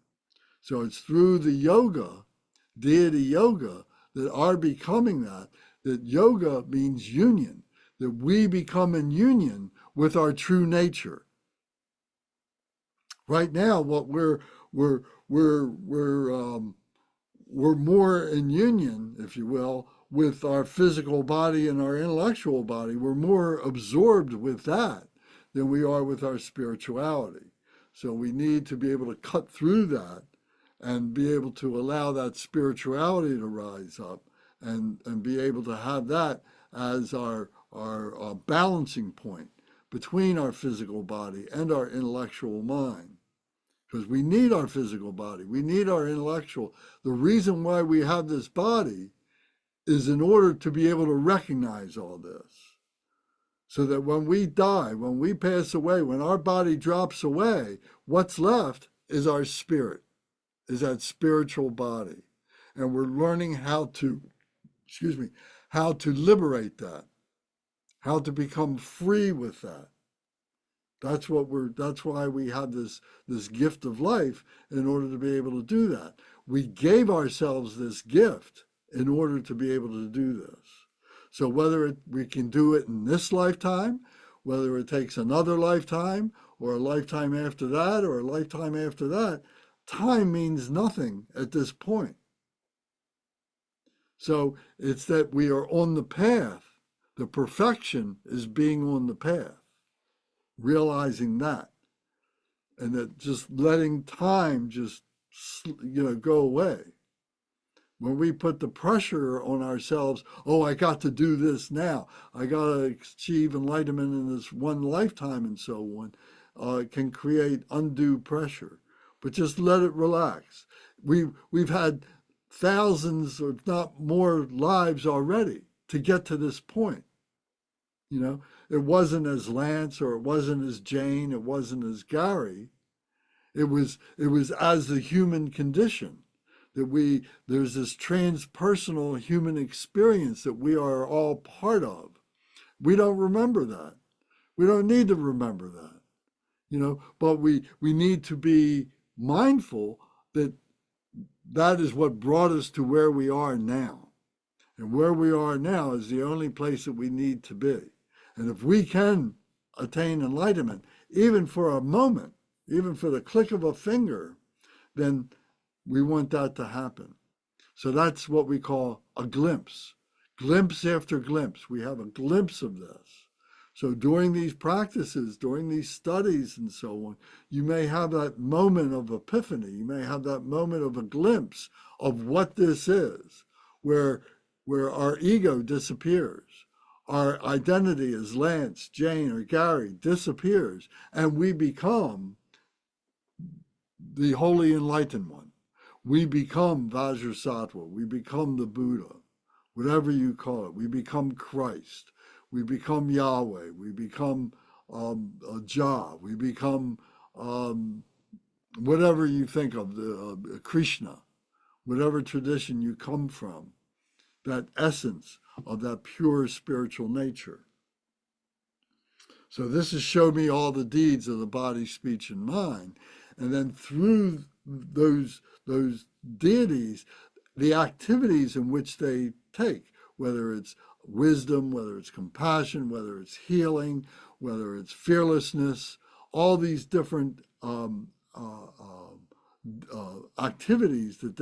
So it's through the yoga, deity yoga, that are becoming that yoga means union, that we become in union with our true nature. Right now, what we're more in union, if you will, with our physical body and our intellectual body. We're more absorbed with that than we are with our spirituality. So we need to be able to cut through that and be able to allow that spirituality to rise up and be able to have that as our balancing point between our physical body and our intellectual mind. Because we need our physical body, we need our intellectual. The reason why we have this body is in order to be able to recognize all this. So that when we die, when we pass away, when our body drops away, what's left is our spirit, is that spiritual body. And we're learning how to liberate that, how to become free with that. That's why we have this gift of life, in order to be able to do that. We gave ourselves this gift in order to be able to do this. So whether we can do it in this lifetime, whether it takes another lifetime, or a lifetime after that, or a lifetime after that, time means nothing at this point. So it's that we are on the path. The perfection is being on the path, realizing that, and that just letting time just go away. When we put the pressure on ourselves, oh, I got to do this now, I got to achieve enlightenment in this one lifetime and so on, it can create undue pressure. But just let it relax. We've had thousands, if not more, lives already to get to this point. You know, it wasn't as Lance, or it wasn't as Jane, it wasn't as Gary. It was as the human condition that there's this transpersonal human experience that we are all part of. We don't remember that. We don't need to remember that, you know, but we need to be mindful that that is what brought us to where we are now. And where we are now is the only place that we need to be. And if we can attain enlightenment, even for a moment, even for the click of a finger, then we want that to happen. So that's what we call a glimpse. Glimpse after glimpse. We have a glimpse of this. So during these practices, during these studies and so on, you may have that moment of epiphany. You may have that moment of a glimpse of what this is, where our ego disappears. Our identity as Lance, Jane, or Gary disappears, and we become the holy enlightened one. We become Vajrasattva. We become the Buddha, whatever you call it. We become Christ. We become Yahweh. We become Jah. We become whatever you think of, Krishna, whatever tradition you come from, that essence of that pure spiritual nature. So this is show me all the deeds of the body, speech, and mind. And then through those deities, the activities in which they take, whether it's wisdom, whether it's compassion, whether it's healing, whether it's fearlessness, all these different activities that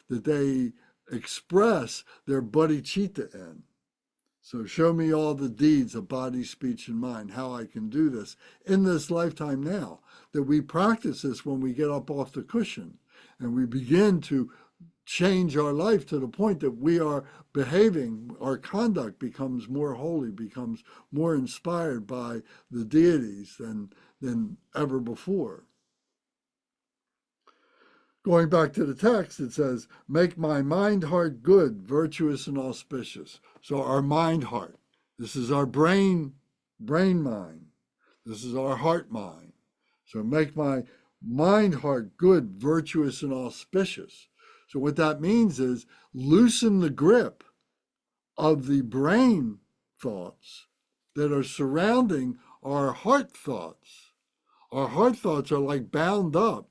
they express their bodhicitta in. So show me all the deeds of body, speech, and mind, how I can do this in this lifetime now, that we practice this when we get up off the cushion and we begin to change our life to the point that we are behaving, our conduct becomes more holy, becomes more inspired by the deities than ever before. Going back to the text, it says, make my mind heart good, virtuous, and auspicious. So our mind heart, this is our brain mind. This is our heart mind. So make my mind heart good, virtuous, and auspicious. So what that means is loosen the grip of the brain thoughts that are surrounding our heart thoughts. Our heart thoughts are like bound up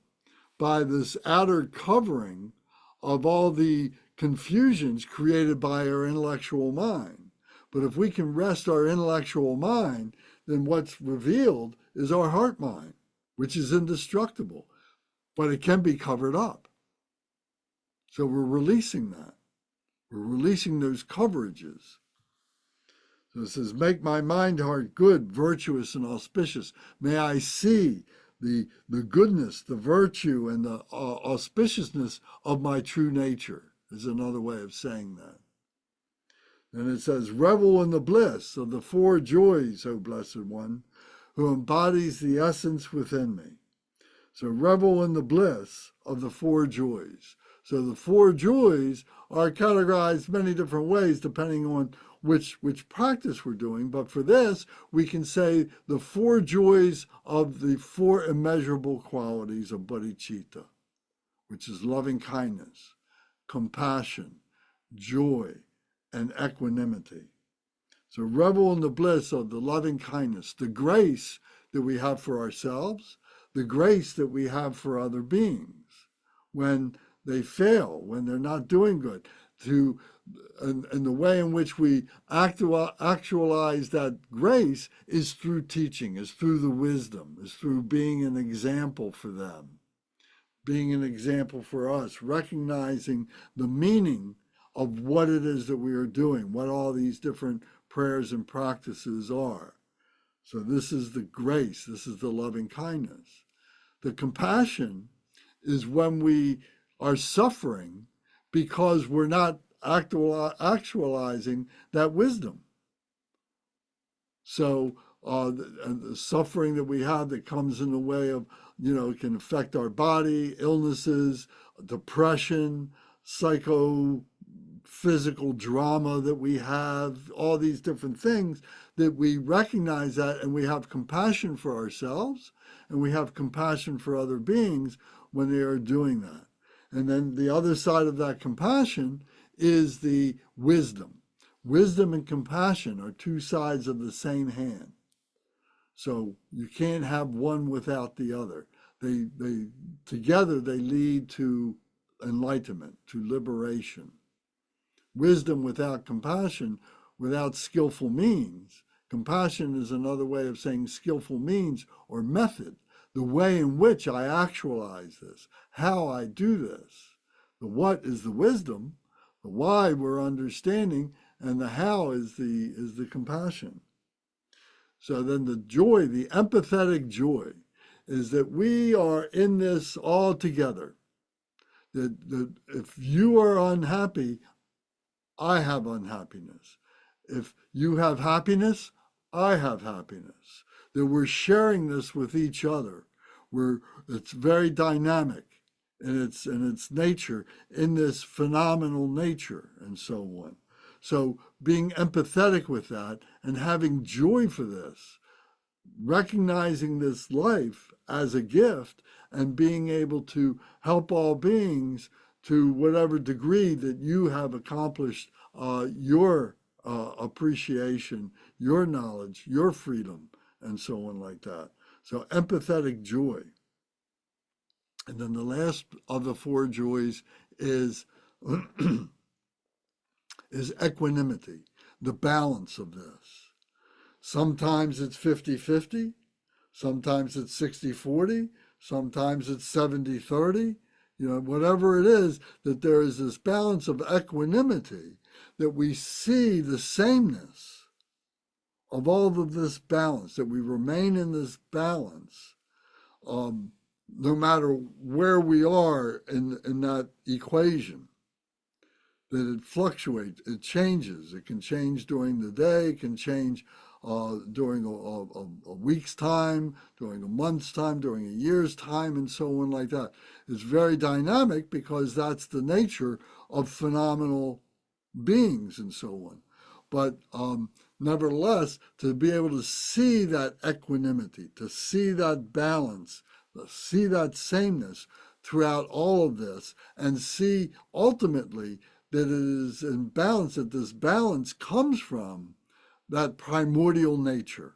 by this outer covering of all the confusions created by our intellectual mind. But if we can rest our intellectual mind, then what's revealed is our heart mind, which is indestructible, but it can be covered up. So we're releasing that. We're releasing those coverages. So it says, make my mind heart good, virtuous, and auspicious. May I see the goodness, the virtue, and the auspiciousness of my true nature, is another way of saying that. And it says, revel in the bliss of the four joys, O Blessed One, who embodies the essence within me. So revel in the bliss of the four joys. So the four joys are categorized many different ways depending on which practice we're doing. But for this, we can say the four joys of the four immeasurable qualities of bodhicitta, which is loving kindness, compassion, joy, and equanimity. So revel in the bliss of the loving kindness, the grace that we have for ourselves, the grace that we have for other beings when they fail, when they're not doing good, and the way in which we actualize that grace is through teaching, is through the wisdom, is through being an example for them, being an example for us, recognizing the meaning of what it is that we are doing, what all these different prayers and practices are. So this is the grace, this is the loving kindness. The compassion is when we are suffering because we're not actualizing that wisdom. So the suffering that we have that comes in the way of, it can affect our body, illnesses, depression, physical drama that we have, all these different things, that we recognize that and we have compassion for ourselves and we have compassion for other beings when they are doing that. And then the other side of that compassion is the wisdom. Wisdom and compassion are two sides of the same hand. So you can't have one without the other. They together they lead to enlightenment, to liberation. Wisdom without compassion, without skillful means. Compassion is another way of saying skillful means or method, the way in which I actualize this, how I do this. The what is the wisdom, the why we're understanding, and the how is the compassion. So then the joy, the empathetic joy, is that we are in this all together. That if you are unhappy, I have unhappiness. If you have happiness, I have happiness. That we're sharing this with each other. It's very dynamic in its nature, in this phenomenal nature, and so on. So being empathetic with that and having joy for this, recognizing this life as a gift and being able to help all beings to whatever degree that you have accomplished your appreciation, your knowledge, your freedom, and so on like that. So empathetic joy. And then the last of the four joys is is equanimity, the balance of this. Sometimes it's 50-50, sometimes it's 60-40, sometimes it's 70-30, whatever it is, that there is this balance of equanimity, that we see the sameness of all of this balance, that we remain in this balance, no matter where we are in that equation. That it fluctuates, it changes. It can change during the day, it can change during a week's time, during a month's time, during a year's time, and so on like that. It's very dynamic because that's the nature of phenomenal beings and so on. But nevertheless, to be able to see that equanimity, to see that balance, to see that sameness throughout all of this, and see ultimately that it is in balance, that this balance comes from that primordial nature.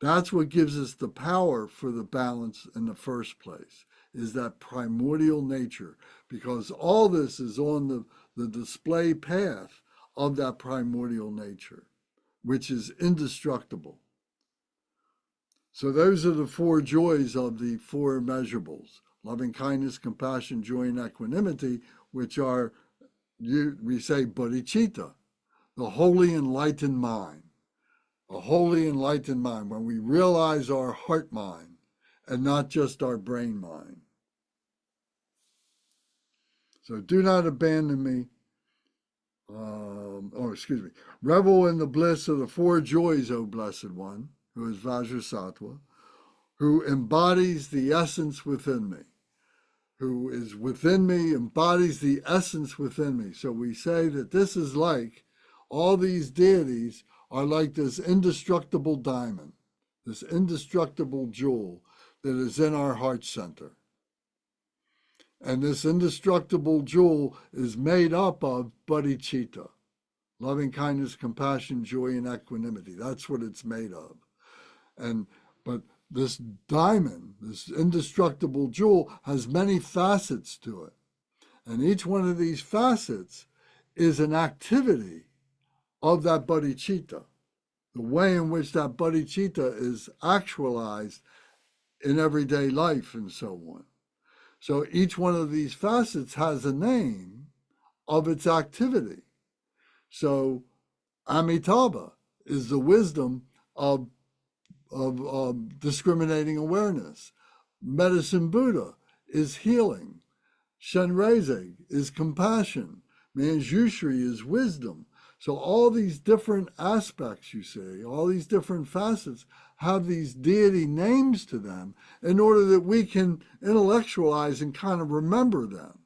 That's what gives us the power for the balance in the first place, is that primordial nature, because all this is on the display path of that primordial nature, which is indestructible. So those are the four joys of the four immeasurables: loving kindness, compassion, joy, and equanimity, which are, we say, bodhicitta, the wholly enlightened mind. A wholly enlightened mind, when we realize our heart mind and not just our brain mind. So do not abandon me. Revel in the bliss of the four joys, O Blessed One, who is Vajrasattva, who embodies the essence within me. Who is within me, embodies the essence within me. So we say that this is like, all these deities are like this indestructible diamond, this indestructible jewel that is in our heart center. And this indestructible jewel is made up of bodhicitta, loving kindness, compassion, joy, and equanimity. That's what it's made of. But this diamond, this indestructible jewel, has many facets to it. And each one of these facets is an activity of that bodhicitta, the way in which that bodhicitta is actualized in everyday life and so on. So each one of these facets has a name of its activity. So Amitabha is the wisdom of discriminating awareness. Medicine Buddha is healing. Shenrezig is compassion. Manjushri is wisdom. So all these different aspects, you see, all these different facets have these deity names to them in order that we can intellectualize and kind of remember them.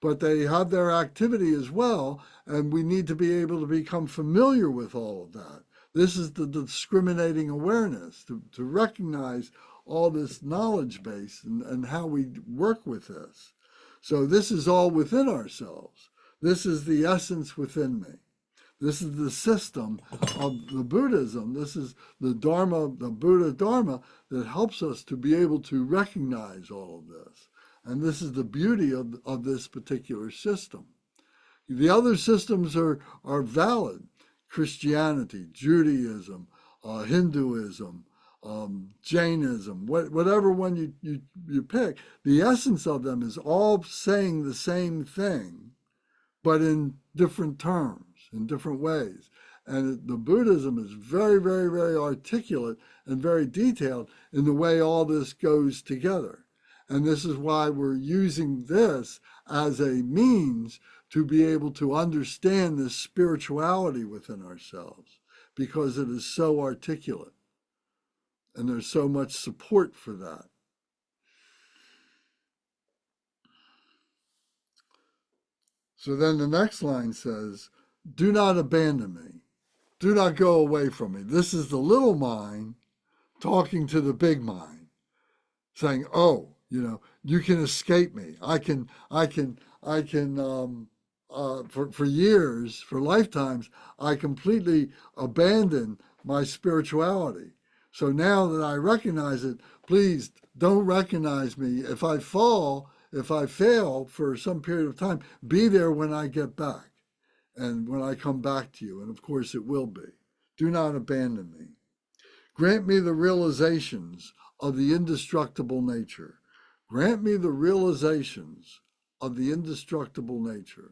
But they have their activity as well, and we need to be able to become familiar with all of that. This is the discriminating awareness, to recognize all this knowledge base and how we work with this. So this is all within ourselves. This is the essence within me. This is the system of the Buddhism. This is the Dharma, the Buddha Dharma, that helps us to be able to recognize all of this. And this is the beauty of this particular system. The other systems are valid. Christianity, Judaism, Hinduism, Jainism, whatever one you pick, the essence of them is all saying the same thing, but in different terms, in different ways. And the Buddhism is very, very, very articulate and very detailed in the way all this goes together. And this is why we're using this as a means to be able to understand this spirituality within ourselves, because it is so articulate. And there's so much support for that. So then the next line says, do not abandon me. Do not go away from me. This is the little mind talking to the big mind, saying, oh, you can escape me. I can, for years, for lifetimes, I completely abandoned my spirituality. So now that I recognize it, please don't recognize me. If I fall, if I fail for some period of time, be there when I get back and when I come back to you. And of course it will be. Do not abandon me. Grant me the realizations of the indestructible nature. Grant me the realizations of the indestructible nature.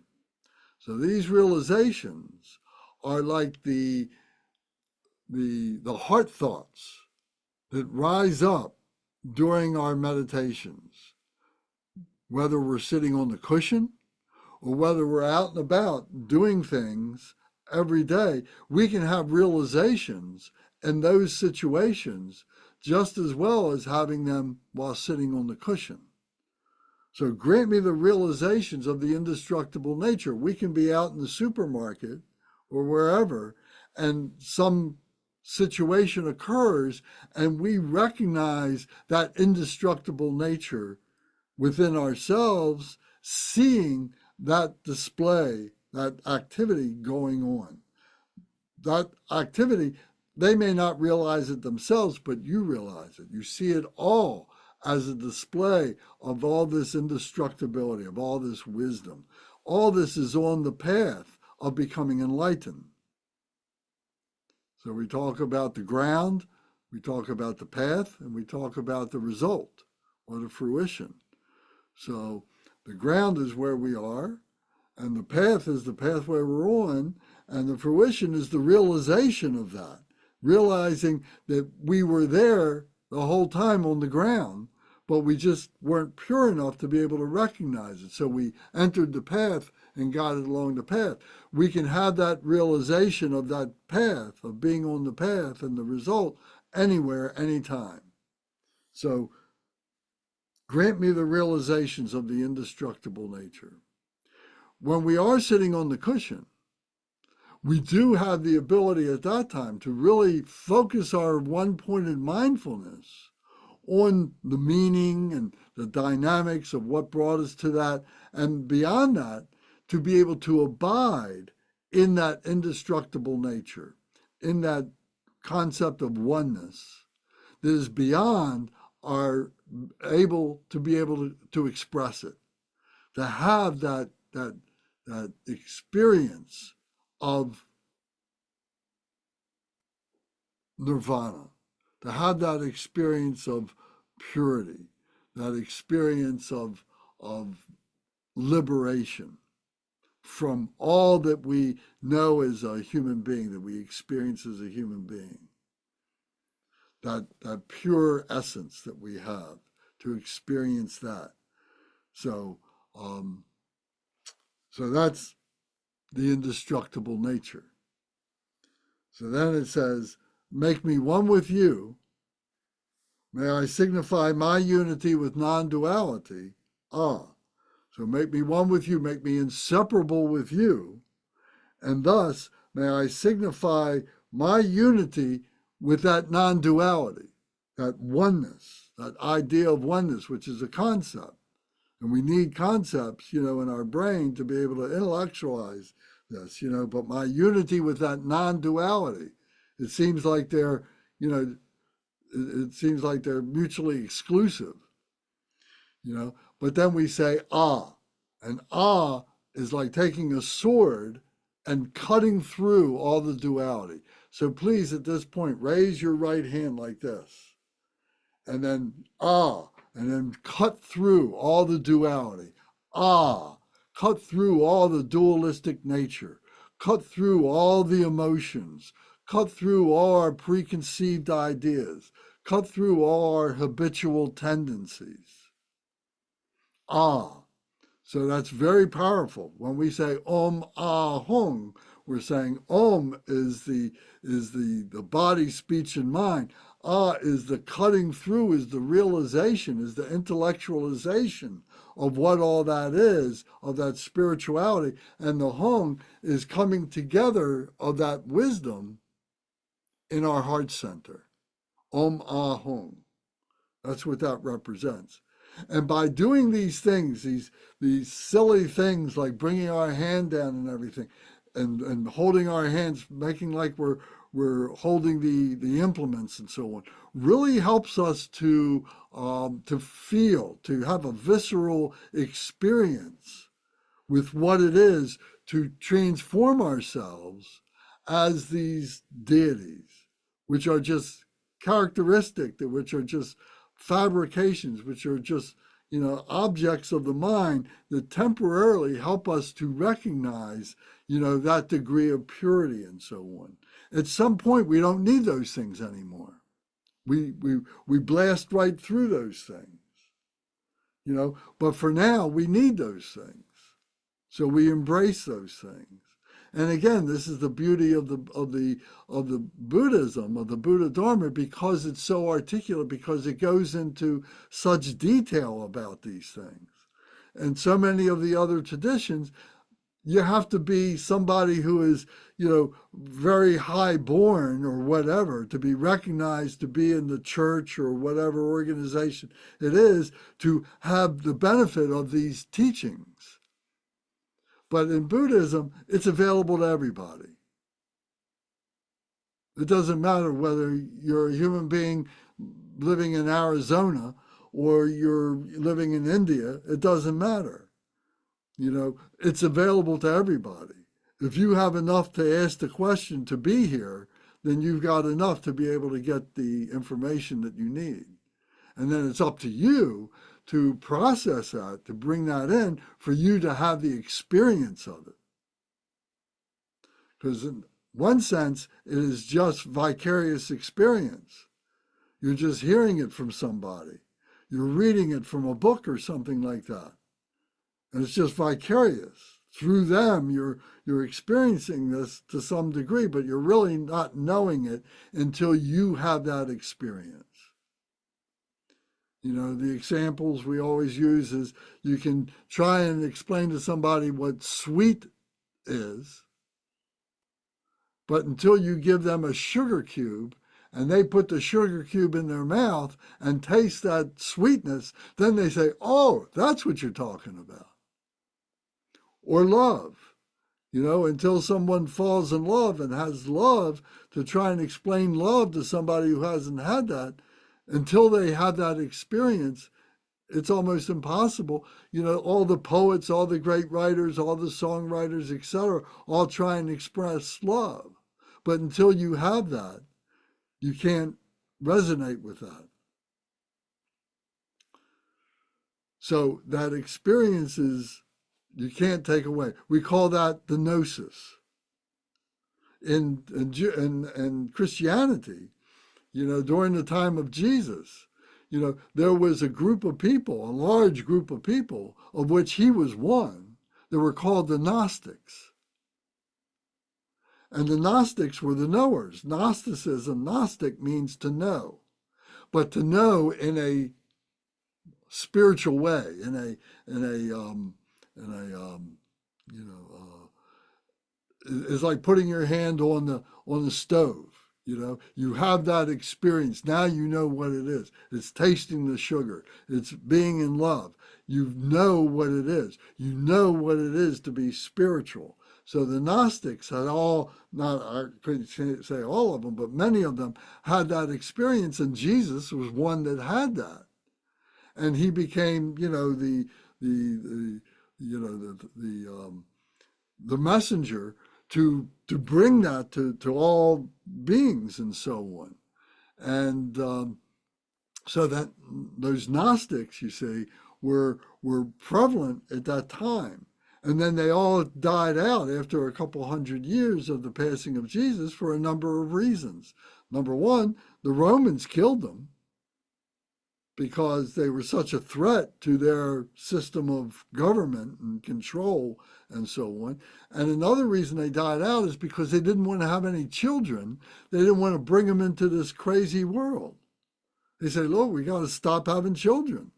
So these realizations are like the heart thoughts that rise up during our meditations, whether we're sitting on the cushion or whether we're out and about doing things every day. We can have realizations in those situations just as well as having them while sitting on the cushion. So grant me the realizations of the indestructible nature. We can be out in the supermarket or wherever, and some situation occurs, and we recognize that indestructible nature within ourselves, seeing that display, that activity going on. That activity, they may not realize it themselves, but you realize it. You see it all as a display of all this indestructibility, of all this wisdom. All this is on the path of becoming enlightened. So we talk about the ground, we talk about the path, and we talk about the result or the fruition. So the ground is where we are, and the path is the pathway we're on, and the fruition is the realization of that, realizing that we were there the whole time on the ground, but we just weren't pure enough to be able to recognize it. So we entered the path and got it along the path. We can have that realization of that path, of being on the path and the result anywhere, anytime. So grant me the realizations of the indestructible nature. When we are sitting on the cushion, we do have the ability at that time to really focus our one-pointed mindfulness on the meaning and the dynamics of what brought us to that, and beyond that, to be able to abide in that indestructible nature, in that concept of oneness that is beyond our able to express it, to have that experience of nirvana, to have that experience of purity, that experience of liberation from all that we know as a human being, that we experience as a human being. That pure essence that we have, to experience that. So, so that's the indestructible nature. So then it says, make me one with you. May I signify my unity with non-duality. So make me one with you, make me inseparable with you. And thus, may I signify my unity with that non-duality, that oneness, that idea of oneness, which is a concept. And we need concepts, in our brain to be able to intellectualize this, but my unity with that non-duality, it seems like they're, it seems like they're mutually exclusive, but then we say, and is like taking a sword and cutting through all the duality. So please, at this point, raise your right hand like this, and then and then cut through all the duality. Cut through all the dualistic nature. Cut through all the emotions. Cut through all our preconceived ideas. Cut through all our habitual tendencies. So that's very powerful. When we say Om Ahung, we're saying Om is the body, speech, and mind. Is the cutting through, is the realization, is the intellectualization of what all that is, of that spirituality. And the Hung is coming together of that wisdom in our heart center. Om Ahung. That's what that represents. And by doing these things, these silly things like bringing our hand down and everything, and holding our hands, making like we're holding the implements and so on, really helps us to feel, to have a visceral experience with what it is to transform ourselves as these deities, which are just characteristic, which are just fabrications, which are just, objects of the mind that temporarily help us to recognize, that degree of purity and so on. At some point, we don't need those things anymore. We blast right through those things, but for now, we need those things. So we embrace those things. And again, this is the beauty of the Buddhism, of the Buddha Dharma, because it's so articulate, because it goes into such detail about these things. And so many of the other traditions, you have to be somebody who is, very high born or whatever to be recognized to be in the church or whatever organization it is to have the benefit of these teachings. But in Buddhism, it's available to everybody. It doesn't matter whether you're a human being living in Arizona or you're living in India. It doesn't matter. It's available to everybody. If you have enough to ask the question to be here, then you've got enough to be able to get the information that you need. And then it's up to you to process that, to bring that in, for you to have the experience of it. Because in one sense, it is just vicarious experience. You're just hearing it from somebody. You're reading it from a book or something like that. And it's just vicarious. Through them, you're experiencing this to some degree, but you're really not knowing it until you have that experience. The examples we always use is you can try and explain to somebody what sweet is, but until you give them a sugar cube and they put the sugar cube in their mouth and taste that sweetness, then they say, oh, that's what you're talking about. Or love, until someone falls in love and has love, to try and explain love to somebody who hasn't had that, until they have that experience, it's almost impossible. All the poets, all the great writers, all the songwriters, etc., all try and express love. But until you have that, you can't resonate with that. So that experience you can't take away. We call that the gnosis. In Christianity, during the time of Jesus, there was a group of people, a large group of people, of which he was one, that were called the Gnostics. And the Gnostics were the knowers. Gnosticism, Gnostic means to know, but to know in a spiritual way, it's like putting your hand on the stove. You have that experience. Now you know what it is. It's tasting the sugar. It's being in love. You know what it is. You know what it is to be spiritual. So the Gnostics had I couldn't say all of them, but many of them had that experience, and Jesus was one that had that. And he became, the messenger to bring that to all beings and so on. And so that those Gnostics, you see, were prevalent at that time. And then they all died out after a couple hundred years of the passing of Jesus for a number of reasons. Number one, the Romans killed them because they were such a threat to their system of government and control and so on. And another reason they died out is because they didn't want to have any children. They didn't want to bring them into this crazy world. They said, look, we got to stop having children.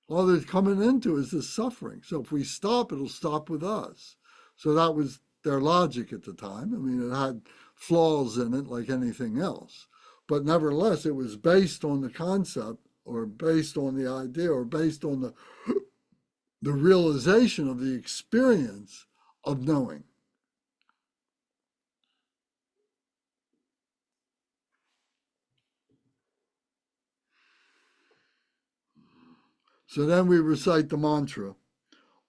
All they're coming into is this suffering. So if we stop, it'll stop with us. So that was their logic at the time. I mean, it had flaws in it like anything else. But nevertheless, it was based on the concept, or based on the idea, or based on the realization of the experience of knowing. So then we recite the mantra.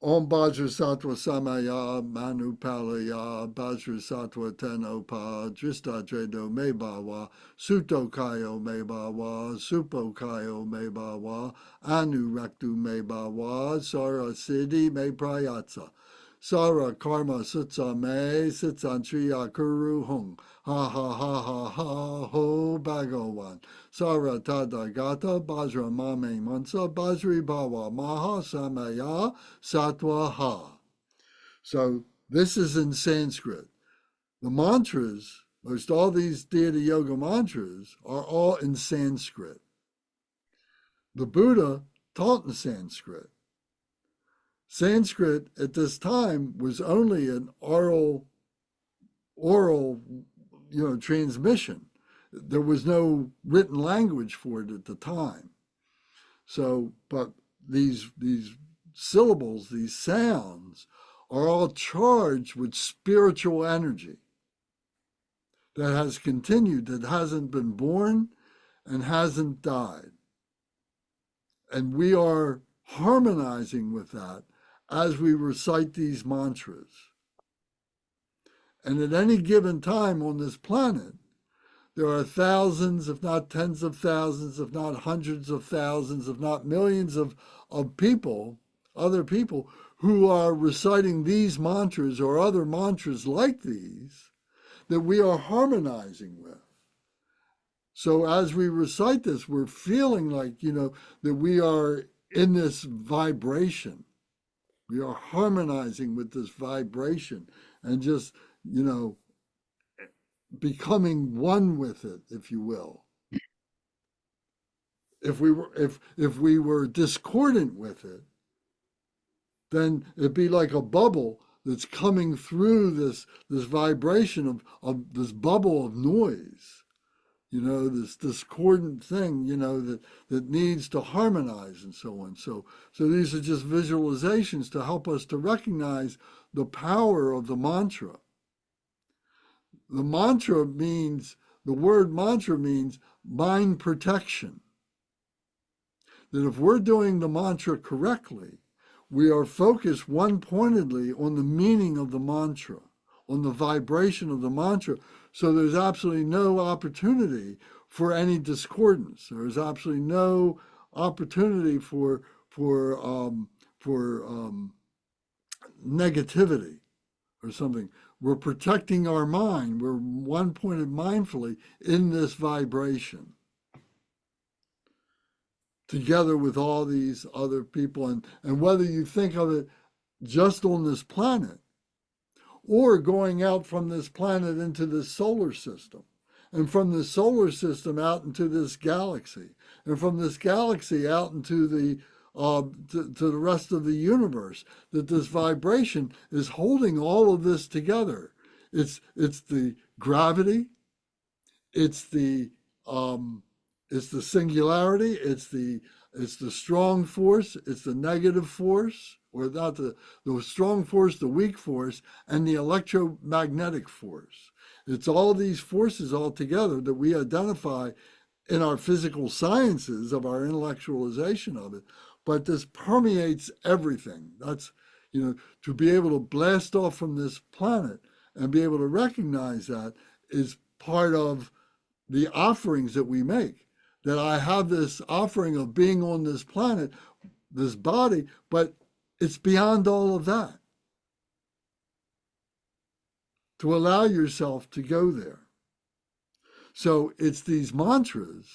Om Vajrasattva Samaya Manu Palaya Vajrasattva Tenopa Drista Dredo Me Bawa Suto Kayo Me Bawa Supo Kayo Me Bawa Anu Raktu Me Bawa Sara Siddhi Me Prayatsa Sara Karma Sutsa Me Sitsantriya Kuru Hung Ha ha ha ha ha ho Bhagawan Sara Tadagata Bajra Mame Mansa Bajri Bawa Maha Samaya Sattva Ha. So this is in Sanskrit. The mantras, most all these deity yoga mantras, are all in Sanskrit. The Buddha taught in Sanskrit. Sanskrit at this time was only an oral transmission. There was no written language for it at the time. So, but these syllables, these sounds, are all charged with spiritual energy that has continued, that hasn't been born and hasn't died. And we are harmonizing with that as we recite these mantras. And at any given time on this planet, there are thousands, if not tens of thousands, if not hundreds of thousands, if not millions of people, other people, who are reciting these mantras or other mantras like these that we are harmonizing with. So as we recite this, we're feeling like, that we are in this vibration. We are harmonizing with this vibration and just, becoming one with it, if you will. If we were discordant with it, then it'd be like a bubble that's coming through this vibration of this bubble of noise, this discordant thing, that needs to harmonize and so on. So these are just visualizations to help us to recognize the power of the mantra. The word mantra means mind protection. That if we're doing the mantra correctly, we are focused one-pointedly on the meaning of the mantra, on the vibration of the mantra. So there's absolutely no opportunity for any discordance. There's absolutely no opportunity for negativity or something. We're protecting our mind. We're one-pointed mindfully in this vibration together with all these other people. And whether you think of it just on this planet or going out from this planet into this solar system, and from the solar system out into this galaxy, and from this galaxy out into the to the rest of the universe, that this vibration is holding all of this together. It's the gravity, it's the singularity, it's the strong force, it's the negative force, or not the strong force, the weak force, and the electromagnetic force. It's all these forces all together that we identify in our physical sciences of our intellectualization of it, but this permeates everything. That's, to be able to blast off from this planet and be able to recognize that is part of the offerings that we make. That I have this offering of being on this planet, this body, but it's beyond all of that. To allow yourself to go there. So it's these mantras,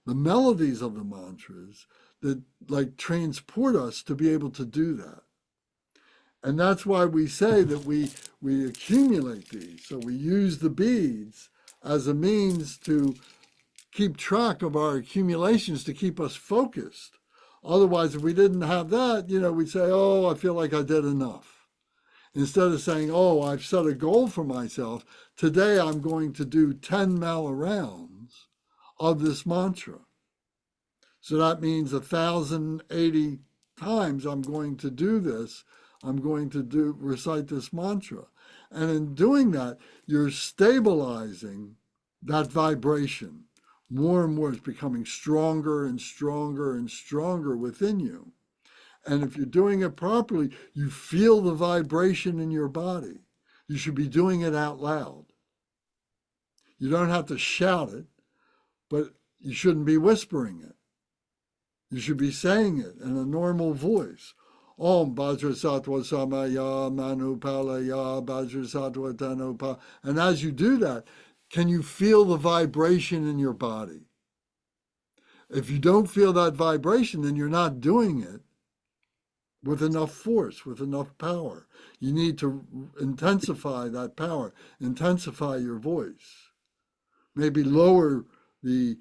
the melodies of the mantras, that like transport us to be able to do that. And that's why we say that we accumulate these. So we use the beads as a means to keep track of our accumulations, to keep us focused. Otherwise, if we didn't have that, we'd say, oh, I feel like I did enough. Instead of saying, oh, I've set a goal for myself. Today I'm going to do 10 mala rounds of this mantra. So that means 1,080 times I'm going to do this. I'm going to recite this mantra. And in doing that, you're stabilizing that vibration. More and more, it's becoming stronger and stronger and stronger within you. And if you're doing it properly, you feel the vibration in your body. You should be doing it out loud. You don't have to shout it, but you shouldn't be whispering it. You should be saying it in a normal voice. Om Vajrasattva Samaya Manu Palaya Vajrasattva Tanupa. And as you do that, can you feel the vibration in your body? If you don't feel that vibration, then you're not doing it with enough force, with enough power. You need to intensify that power, intensify your voice. Maybe lower the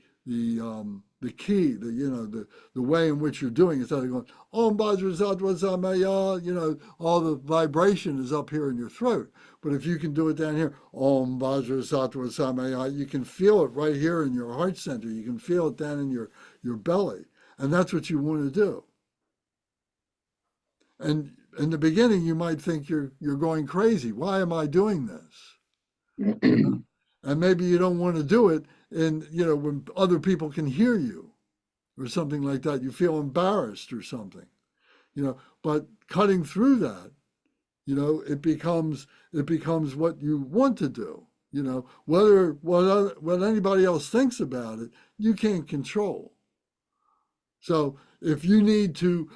key, the way in which you're doing it. Instead of going, Om Vajrasattva Samaya, all the vibration is up here in your throat. But if you can do it down here, Om Vajrasattva Samaya, you can feel it right here in your heart center. You can feel it down in your belly. And that's what you want to do. And in the beginning, you might think you're going crazy. Why am I doing this? And maybe you don't want to do it when other people can hear you or something like that. You feel embarrassed or something, but cutting through that, it becomes what you want to do. Whether what anybody else thinks about it, you can't control. So if you need to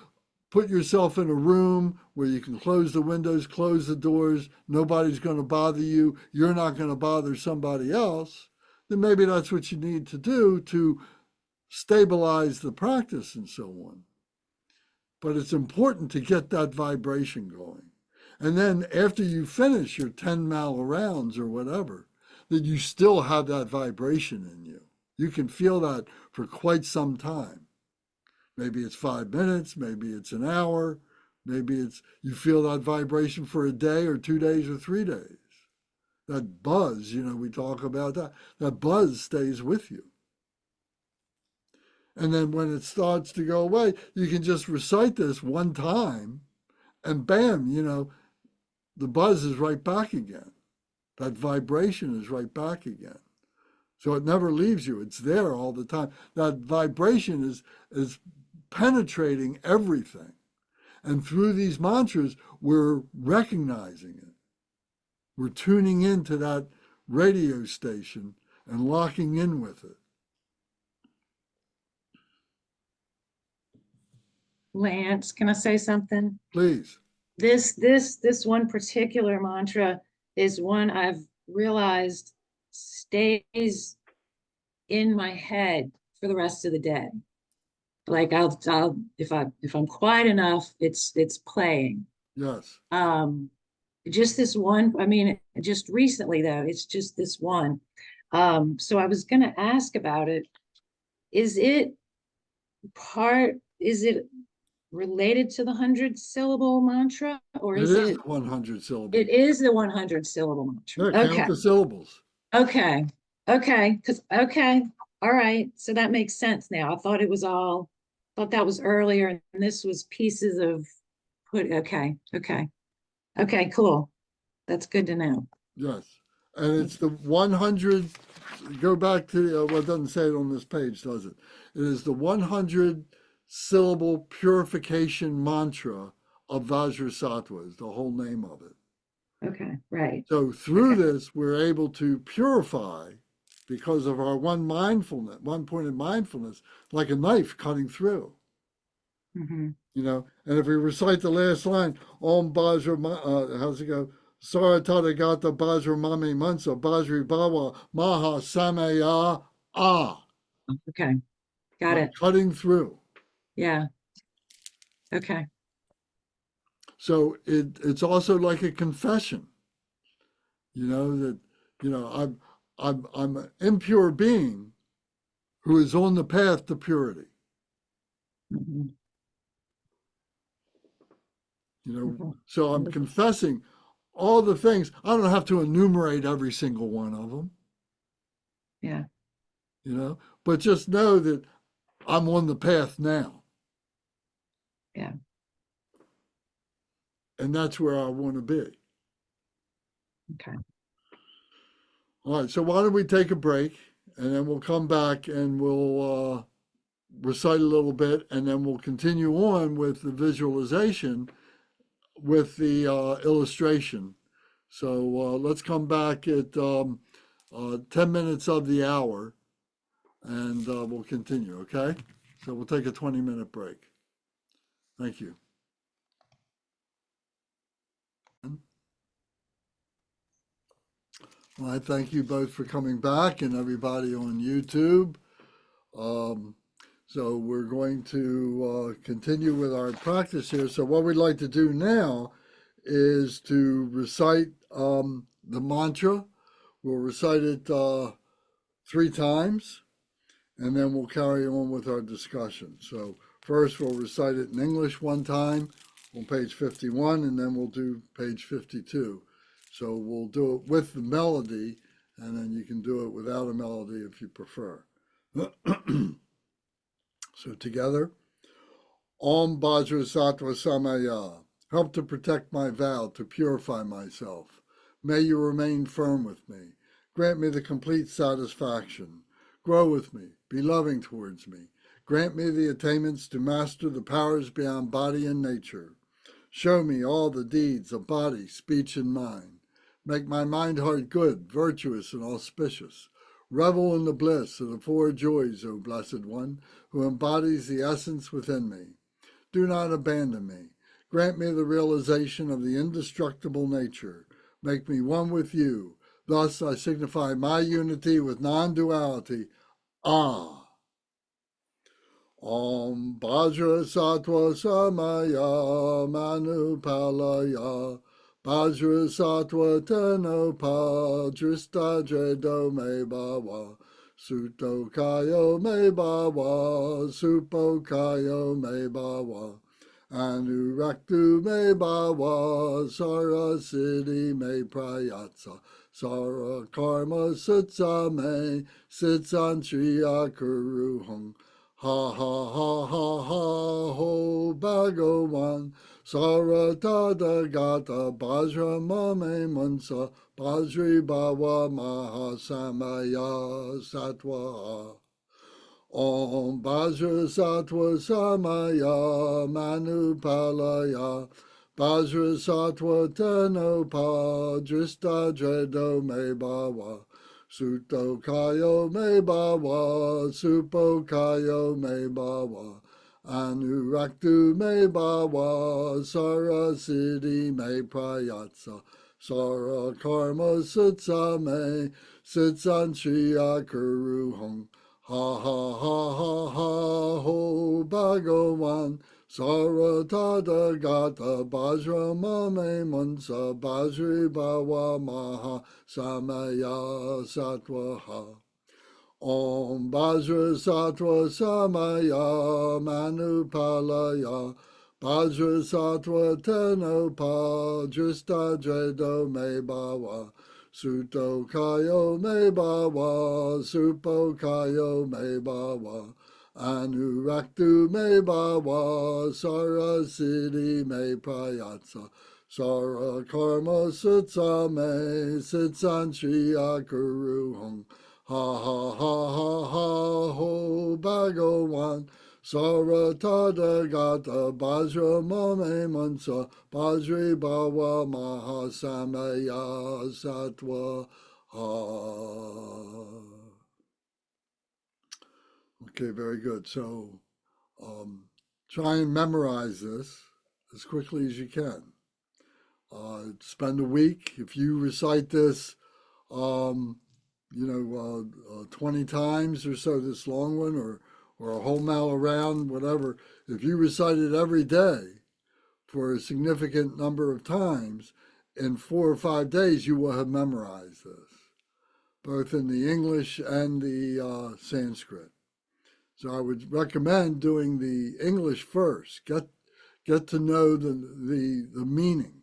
put yourself in a room where you can close the windows, close the doors, nobody's going to bother you, you're not going to bother somebody else, then maybe that's what you need to do to stabilize the practice and so on. But it's important to get that vibration going. And then after you finish your 10 mala rounds or whatever, that you still have that vibration in you. You can feel that for quite some time. Maybe it's 5 minutes, maybe it's an hour, maybe you feel that vibration for a day or 2 days or 3 days. That buzz, we talk about that. That buzz stays with you. And then when it starts to go away, you can just recite this one time and bam, the buzz is right back again. That vibration is right back again. So it never leaves you. It's there all the time. That vibration is penetrating everything. And through these mantras, we're recognizing it. We're tuning into that radio station and locking in with it. Lance, can I say something? Please. This one particular mantra is one I've realized stays in my head for the rest of the day. Like I'll if I'm quiet enough, it's playing. Yes. Just this one, I mean, just recently though, it's just this one. So I was gonna ask about it. Is it is it related to the 100-syllable mantra, or It is is it, 100 syllables. it is the 100-syllable mantra? Yeah, count Okay. the syllables. Okay. Okay. Okay. All right. So that makes sense now. I thought it was all, thought that was earlier, and this was pieces of okay. Okay. Okay, cool. That's good to know. Yes. And it's the 100, go back to, well, it doesn't say it on this page, does it? It is the 100 syllable purification mantra of Vajrasattva, is the whole name of it. Okay, right. So through Okay. this, we're able to purify because of our one pointed mindfulness, like a knife cutting through. Hmm. And if we recite the last line, Om Bajra, how's it go? Saratada Gata Bajra Mami Mansa Bajri Bawa Maha Samaya Ah. Okay. Got it. Cutting through. Yeah. Okay. So it's also like a confession, that, I'm an impure being who is on the path to purity. Hmm. So I'm confessing all the things. I don't have to enumerate every single one of them. Yeah. But just know that I'm on the path now. Yeah. And that's where I want to be. Okay. All right. So why don't we take a break, and then we'll come back and we'll recite a little bit, and then we'll continue on with the visualization with the illustration. So let's come back at 10 minutes of the hour, and we'll continue, okay? So we'll take a 20-minute break. Thank you. Well, I thank you both for coming back, and everybody on YouTube. So we're going to continue with our practice here. So what we'd like to do now is to recite the mantra. We'll recite it 3 times, and then we'll carry on with our discussion. So first we'll recite it in English 1 time on page 51, and then we'll do page 52. So we'll do it with the melody, and then you can do it without a melody if you prefer. So together, Om Vajrasattva Samaya, help to protect my vow, to purify myself. May you remain firm with me. Grant me the complete satisfaction. Grow with me, be loving towards me. Grant me the attainments to master the powers beyond body and nature. Show me all the deeds of body, speech, and mind. Make my mind heart good, virtuous, and auspicious. Revel in the bliss of the 4 joys, O Blessed One, who embodies the essence within me. Do not abandon me. Grant me the realization of the indestructible nature. Make me one with you. Thus I signify my unity with non-duality. Ah. Om Vajrasattva Samaya Manupalaya Vajrasattva Tenopa Drista Dredo Me Bhava Suto Kayo Me Bhava Supo Kayo Me Bhava Anuraktu Me Bhava Sara Siddhi Me Prayatsa Sara Karma Sutsa Me Sitsan Triya Kuruhung Ha ha ha ha ha ho Bhagavan Saratada Gata Bajra Mame Mansa Bajri Bhava Mahasamaya Sattva Om Vajrasattva Samaya Manupalaya Vajrasattva Tenopa Drista Dredo Me Bhava Suto Kayo Me Bhava Supo Kayo Me Bhava Anuraktu Me Bhava Sara Siddhi Me Prayatsa Sara Karma Sutsa Me Sitsan Shriya Kuruhung Ha ha ha ha ha ho Bhagavan Saratada Gata Bajra Mame Mansa Bajri Bhava Maha Samaya Sattvaha Om Vajrasattva Samaya Manupalaya Vajrasattva Tenopa Justa Dredo Me Bhava Suto Kayo Me Bhava Supo Kayo Me Bhava Anuraktu Me Bhava Sarasiddhi Me Prayatsa Sara Karma Sutsa Me Sitsan Shriya Kuruhong Ha ha ha ha ha ho Bhagavan Saratada Gata Bajra Mame Mansa Bajri Bhava Mahasamaya Sattva Ha. Okay, very good. So try and memorize this as quickly as you can. Spend a week. If you recite this 20 times or so, this long one, or a whole mile around, whatever, if you recite it every day for a significant number of times, in 4 or 5 days, you will have memorized this, both in the English and the Sanskrit. So I would recommend doing the English first. Get to know the meaning.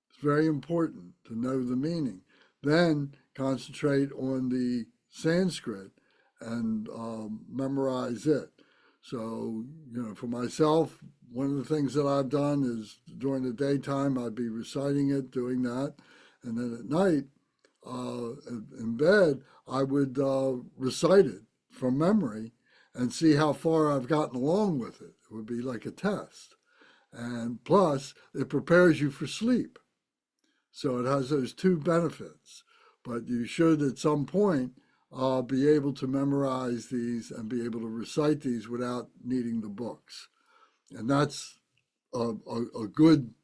It's very important to know the meaning. Then concentrate on the Sanskrit and memorize it. So, for myself, one of the things that I've done is during the daytime, I'd be reciting it, doing that. And then at night, in bed, I would recite it from memory and see how far I've gotten along with it. It would be like a test. And plus, it prepares you for sleep. So it has those two benefits. But you should, at some point, be able to memorize these and be able to recite these without needing the books. And that's a good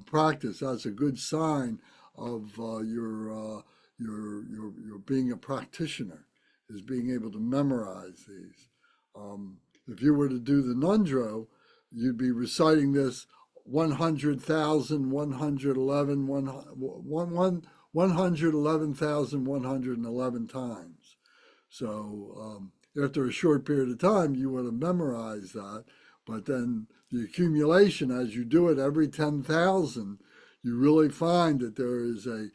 practice. That's a good sign of your being a practitioner, is being able to memorize these. If you were to do the Ngöndro, you'd be reciting this 111,111 times. So after a short period of time, you would have memorized that. But then the accumulation, as you do it every 10,000, you really find that there is a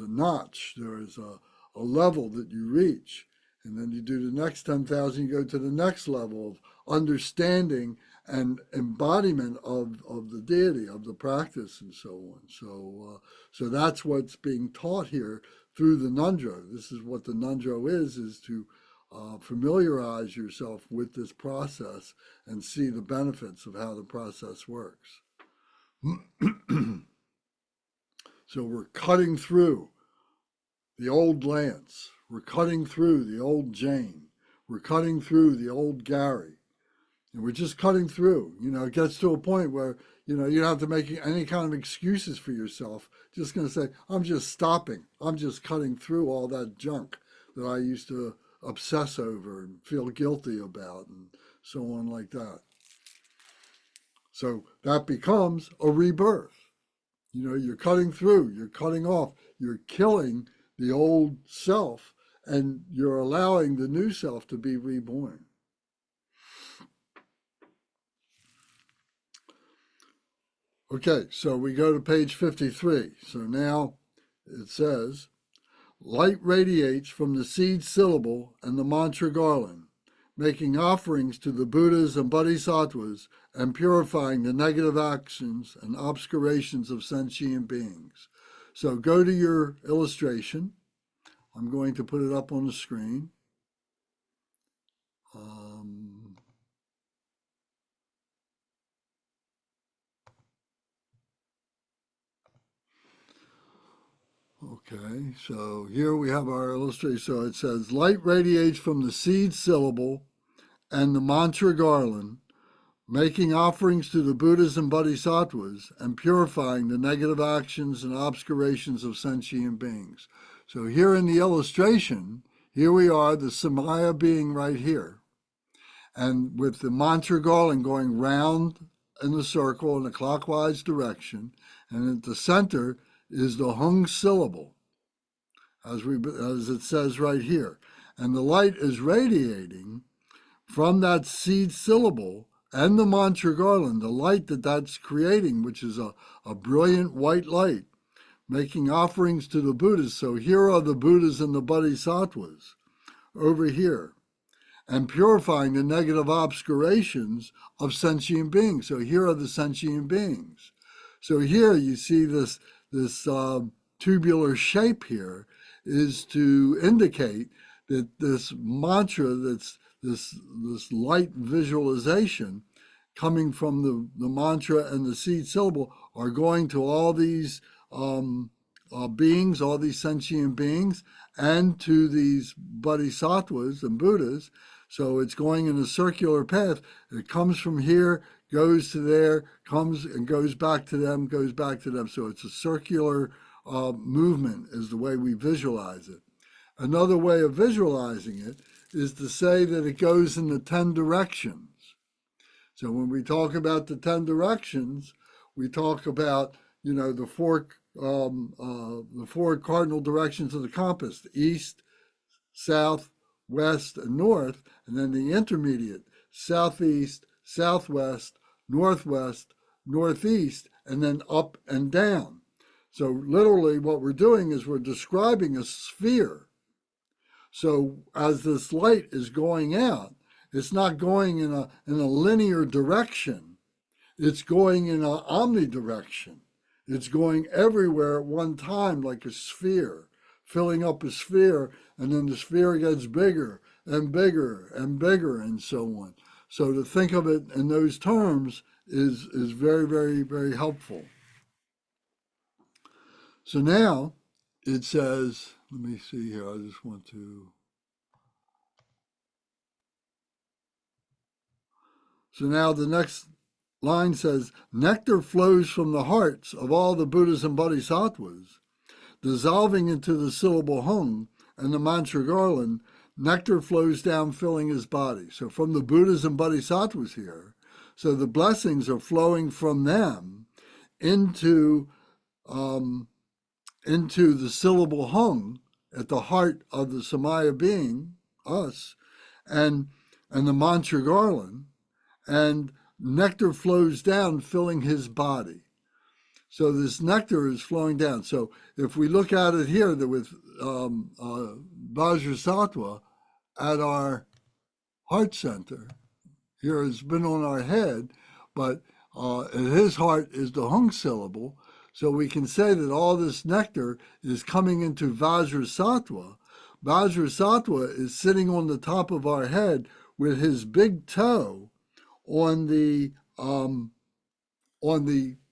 notch, there is a level that you reach. And then you do the next 10,000, you go to the next level of understanding and embodiment of the deity, of the practice, and so on. So that's what's being taught here through the Ngöndro. This is what the Ngöndro is to familiarize yourself with this process and see the benefits of how the process works. So we're cutting through the old Lance. We're cutting through the old Jane. We're cutting through the old Gary. And we're just cutting through. It gets to a point where, you don't have to make any kind of excuses for yourself. Just going to say, I'm just stopping. I'm just cutting through all that junk that I used to obsess over and feel guilty about and so on like that. So that becomes a rebirth. You're cutting through, you're cutting off, you're killing the old self, and you're allowing the new self to be reborn. Okay, so we go to page 53. So now it says, light radiates from the seed syllable and the mantra garland, making offerings to the Buddhas and Bodhisattvas and purifying the negative actions and obscurations of sentient beings. So go to your illustration. I'm going to put it up on the screen. Okay, so here we have our illustration. So it says, light radiates from the seed syllable and the mantra garland, making offerings to the Buddhas and Bodhisattvas and purifying the negative actions and obscurations of sentient beings. So here in the illustration, here we are, the Samaya being right here. And with the mantra garland going round in the circle in a clockwise direction, and at the center is the hung syllable, as it says right here. And the light is radiating from that seed syllable and the mantra garland, the light that's creating, which is a brilliant white light, making offerings to the Buddhas. So here are the Buddhas and the Bodhisattvas over here, and purifying the negative obscurations of sentient beings. So here are the sentient beings. So here you see this tubular shape here is to indicate that this mantra, that's this light visualization coming from the mantra and the seed syllable, are going to all these beings, all these sentient beings, and to these bodhisattvas and Buddhas. So it's going in a circular path. It comes from here, goes to there, comes and goes back to them, goes back to them. So it's a circular movement is the way we visualize it. Another way of visualizing it is to say that it goes in the 10 directions. So when we talk about the 10 directions, we talk about, the four cardinal directions of the compass: east, south, west, and north, and then the intermediate: southeast, southwest, northwest, northeast, and then up and down. So literally what we're doing is we're describing a sphere. So as this light is going out, it's not going in a linear direction. It's going in an omnidirection. It's going everywhere at one time, like a sphere, filling up a sphere, and then the sphere gets bigger and bigger and bigger, and so on. So to think of it in those terms is very, very, very helpful. So now it says, let me see here, I just want to. So now the next line says, nectar flows from the hearts of all the Buddhas and Bodhisattvas, dissolving into the syllable hung and the mantra garland. Nectar flows down, filling his body. So from the Buddhas and Bodhisattvas here, so the blessings are flowing from them into the syllable hung at the heart of the Samaya being, us, and the mantra garland, and nectar flows down, filling his body. So this nectar is flowing down. So if we look at it here with Vajrasattva at our heart center, here has been on our head, but at his heart is the hung syllable. So we can say that all this nectar is coming into Vajrasattva. Vajrasattva is sitting on the top of our head with his big toe on the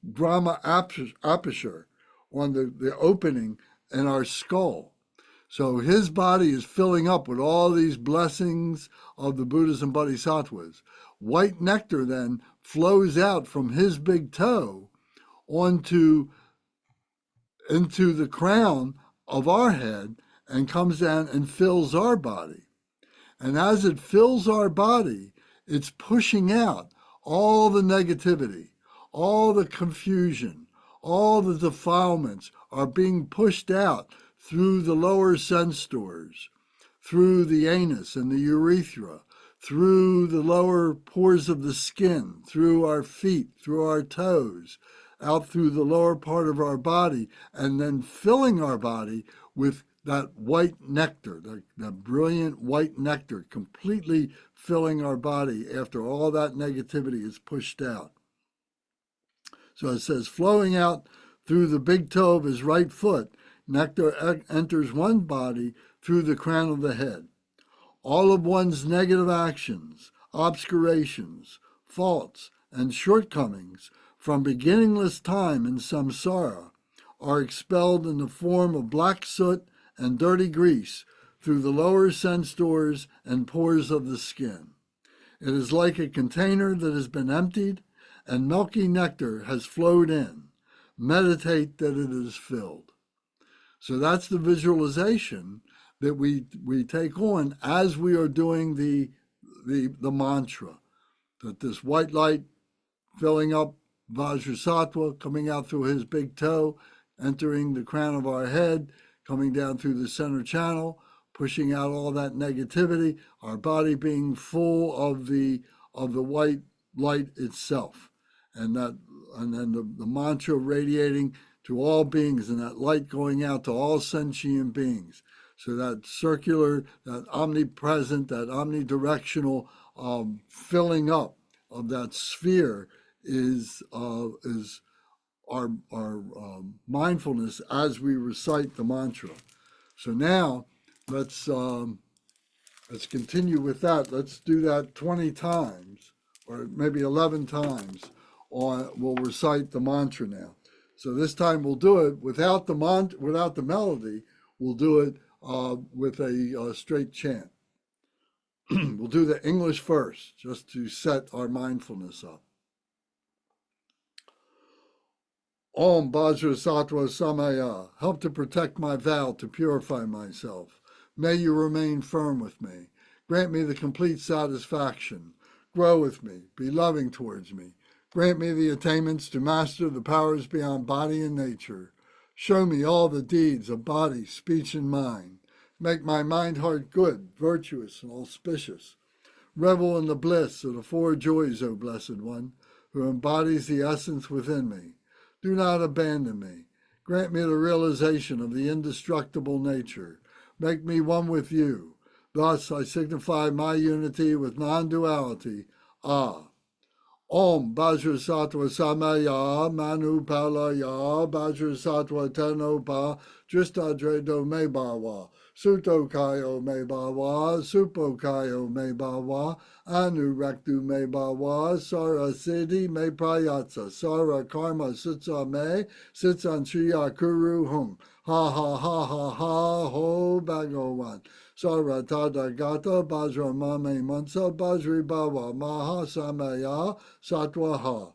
Brahma aperture, on the opening in our skull. So his body is filling up with all these blessings of the Buddhas and Bodhisattvas. White nectar then flows out from his big toe into the crown of our head and comes down and fills our body. And as it fills our body, it's pushing out all the negativity, all the confusion, all the defilements are being pushed out through the lower sense doors, through the anus and the urethra, through the lower pores of the skin, through our feet, through our toes, out through the lower part of our body, and then filling our body with that white nectar, that brilliant white nectar, completely filling our body after all that negativity is pushed out. So it says, flowing out through the big toe of his right foot, nectar enters one body through the crown of the head. All of one's negative actions, obscurations, faults, and shortcomings from beginningless time in samsara are expelled in the form of black soot and dirty grease through the lower sense doors and pores of the skin. It is like a container that has been emptied and milky nectar has flowed in. Meditate that it is filled. So that's the visualization that we take on as we are doing the mantra, that this white light filling up Vajrasattva, coming out through his big toe, entering the crown of our head, coming down through the center channel, pushing out all that negativity, our body being full of the white light itself, and then the mantra radiating to all beings, and that light going out to all sentient beings. So that circular, that omnipresent, that omnidirectional filling up of that sphere is our mindfulness as we recite the mantra. So now let's continue with that. Let's do that 20 times, or maybe 11 times. We'll recite the mantra now. So this time we'll do it without the melody. We'll do it with a straight chant. We'll do the English first, just to set our mindfulness up. Om Vajrasattva Samaya, help to protect my vow to purify myself. May you remain firm with me. Grant me the complete satisfaction. Grow with me. Be loving towards me. Grant me the attainments to master the powers beyond body and nature. Show me all the deeds of body, speech, and mind. Make my mind heart good, virtuous, and auspicious. Revel in the bliss of the four joys, O Blessed One, who embodies the essence within me. Do not abandon me. Grant me the realization of the indestructible nature. Make me one with you. Thus I signify my unity with non-duality. Ah. Om Vajrasattva Samaya Manu Palaya Vajrasattva Tenopa Dristadredo Me Bawa Sutokayo Me Bawa Supokayo Me Bawa Anuraktu Me Bawa Sara Siddhi Me Prayatsa Sara Karma Sitsa Me Sitsan Shriya Kuru Hum Ha ha ha ha ha ho Bhagavan Sara Tadagata Bajra Mame Mansa Bajri Baba Maha Samaya Satwaha.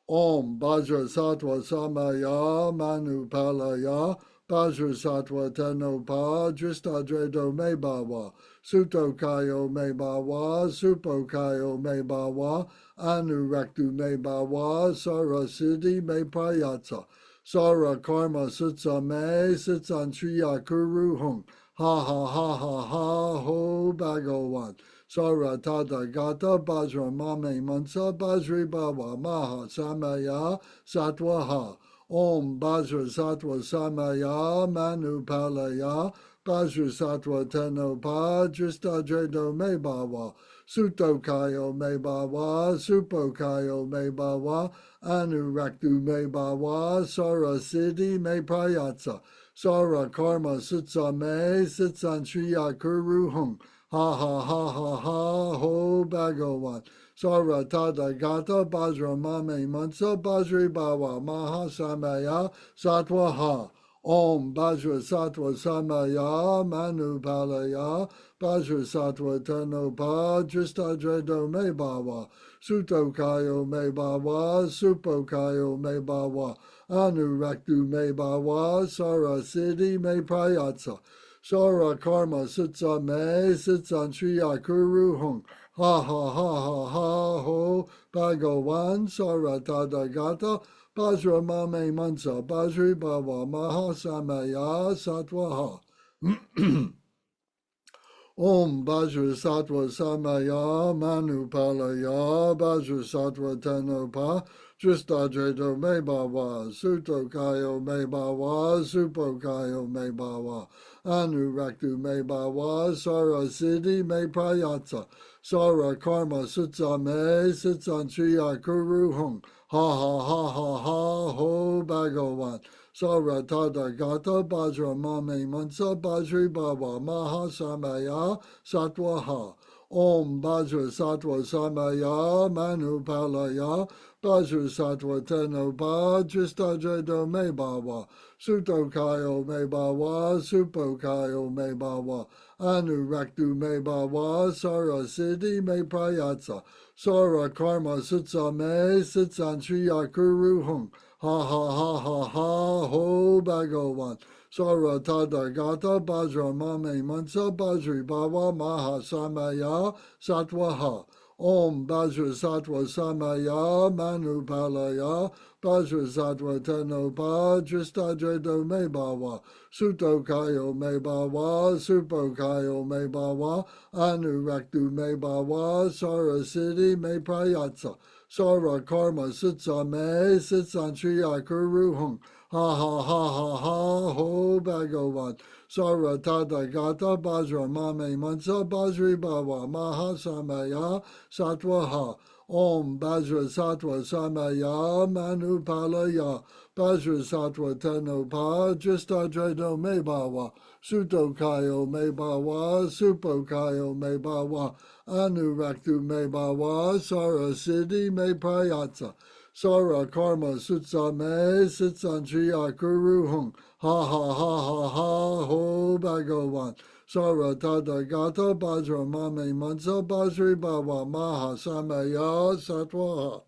Om Vajrasattva Samaya Manu Palaya Vajrasattva Tenopa Dristadredo Me Bawa Sutokayo Me Bawa Supokayo Me Bawa Anuraktu Me Bawa Sara Siddhi Me Prayatsa Sara Karma Sitsa Me Sitsan Shriya Kuru Hung Ha ha ha ha ha ho Bhagavan Sara Tadagata Bajra Mame Mansa Bajri Baba Maha Samaya Satwaha. Om Vajrasattva Samaya Manu Palaya Vajrasattva Tenopa Dristadredo Me Bawa Sutokayo Me Bawa Supokayo Me Bawa Anuraktu Me Bawa Sara Siddhi Me Prayatsa Sara Karma Sitsa Me Sitsan Shriya Kuru Hung Ha ha ha ha ha ho Bhagavan Sara Tadagata Bajra Mame Mansa Bajri Bawa Maha Samaya Satwaha. Om Vajrasattva Samaya Manu Palaya Vajrasattva Tenopa Dristadredo Me Bawa Sutokayo Me Bawa Supokayo Me Bawa Anuraktu Me Bawa Sara Siddhi Me Prayatsa Sara Karma Sitsa Me Sitsan Shriya Kuru Hung Ha ha ha ha ha ho Bhagavan Sara Tadagata Bajra Mame Mansa Bajri Baba Maha Samaya Satwaha. Om Vajrasattva Samaya Manu Palaya Vajrasattva Tenopa Dristadredo Me Bawa Sutokayo Me Bawa Supokayo Me Bawa Anuraktu Me Bawa Sara Siddhi Me Prayatsa Sara Karma Sitsa Me Sitsan Shriya Kuru Hung Ha ha ha ha ha ho Bhagavan Sara Tadagata Bajra Mame Mansa Bajri Baba Maha Samaya Satwaha. Om Vajrasattva Samaya Manu Palaya Vajrasattva Tenopa Dristadredo Me Bawa Sutokayo Me Bawa Supokayo Me Bawa Anuraktu Me Bawa Sara Siddhi Me Prayatsa Sara Karma Sitsa Me Sitsan Shriya Kuru Hung Ha ha ha ha ha ho Bhagavan Sara Tathagata Vajra Mame Mansa Vajri Bhava Maha Samaya Satwaha. Om Vajrasattva Samaya Manupalaya Vajrasattva Tenopa Dristadredo Me Bhava Suto Kayo Me Bhava Supo Kayo Me Bhava Anuraktu Me Bhava Sara Siddhi Me Prayatsa Sara Karma Sitsa Me Sitsan Triya Kuruhung Ha ha ha ha ha ho Bhagavan Sara Tathagata Vajra Mame Mansa Vajri Bhava Maha Samaya Satwaha Om Vajrasattva Samaya Manupalaya Vajrasattva Tenopa Dristadredo Me Bhava Suto Kayo Me Bhava Supo Kayo Me Bhava Anuraktu Me Bhava Sara Siddhi Me Prayatsa Sara Karma Sutsa Me Sitsan Triya Kuruhung Ha ha ha ha ha ho Bhagavan Sara Tathagata Vajra Mame Mansa Vajri Bhava Maha Samaya Satwaha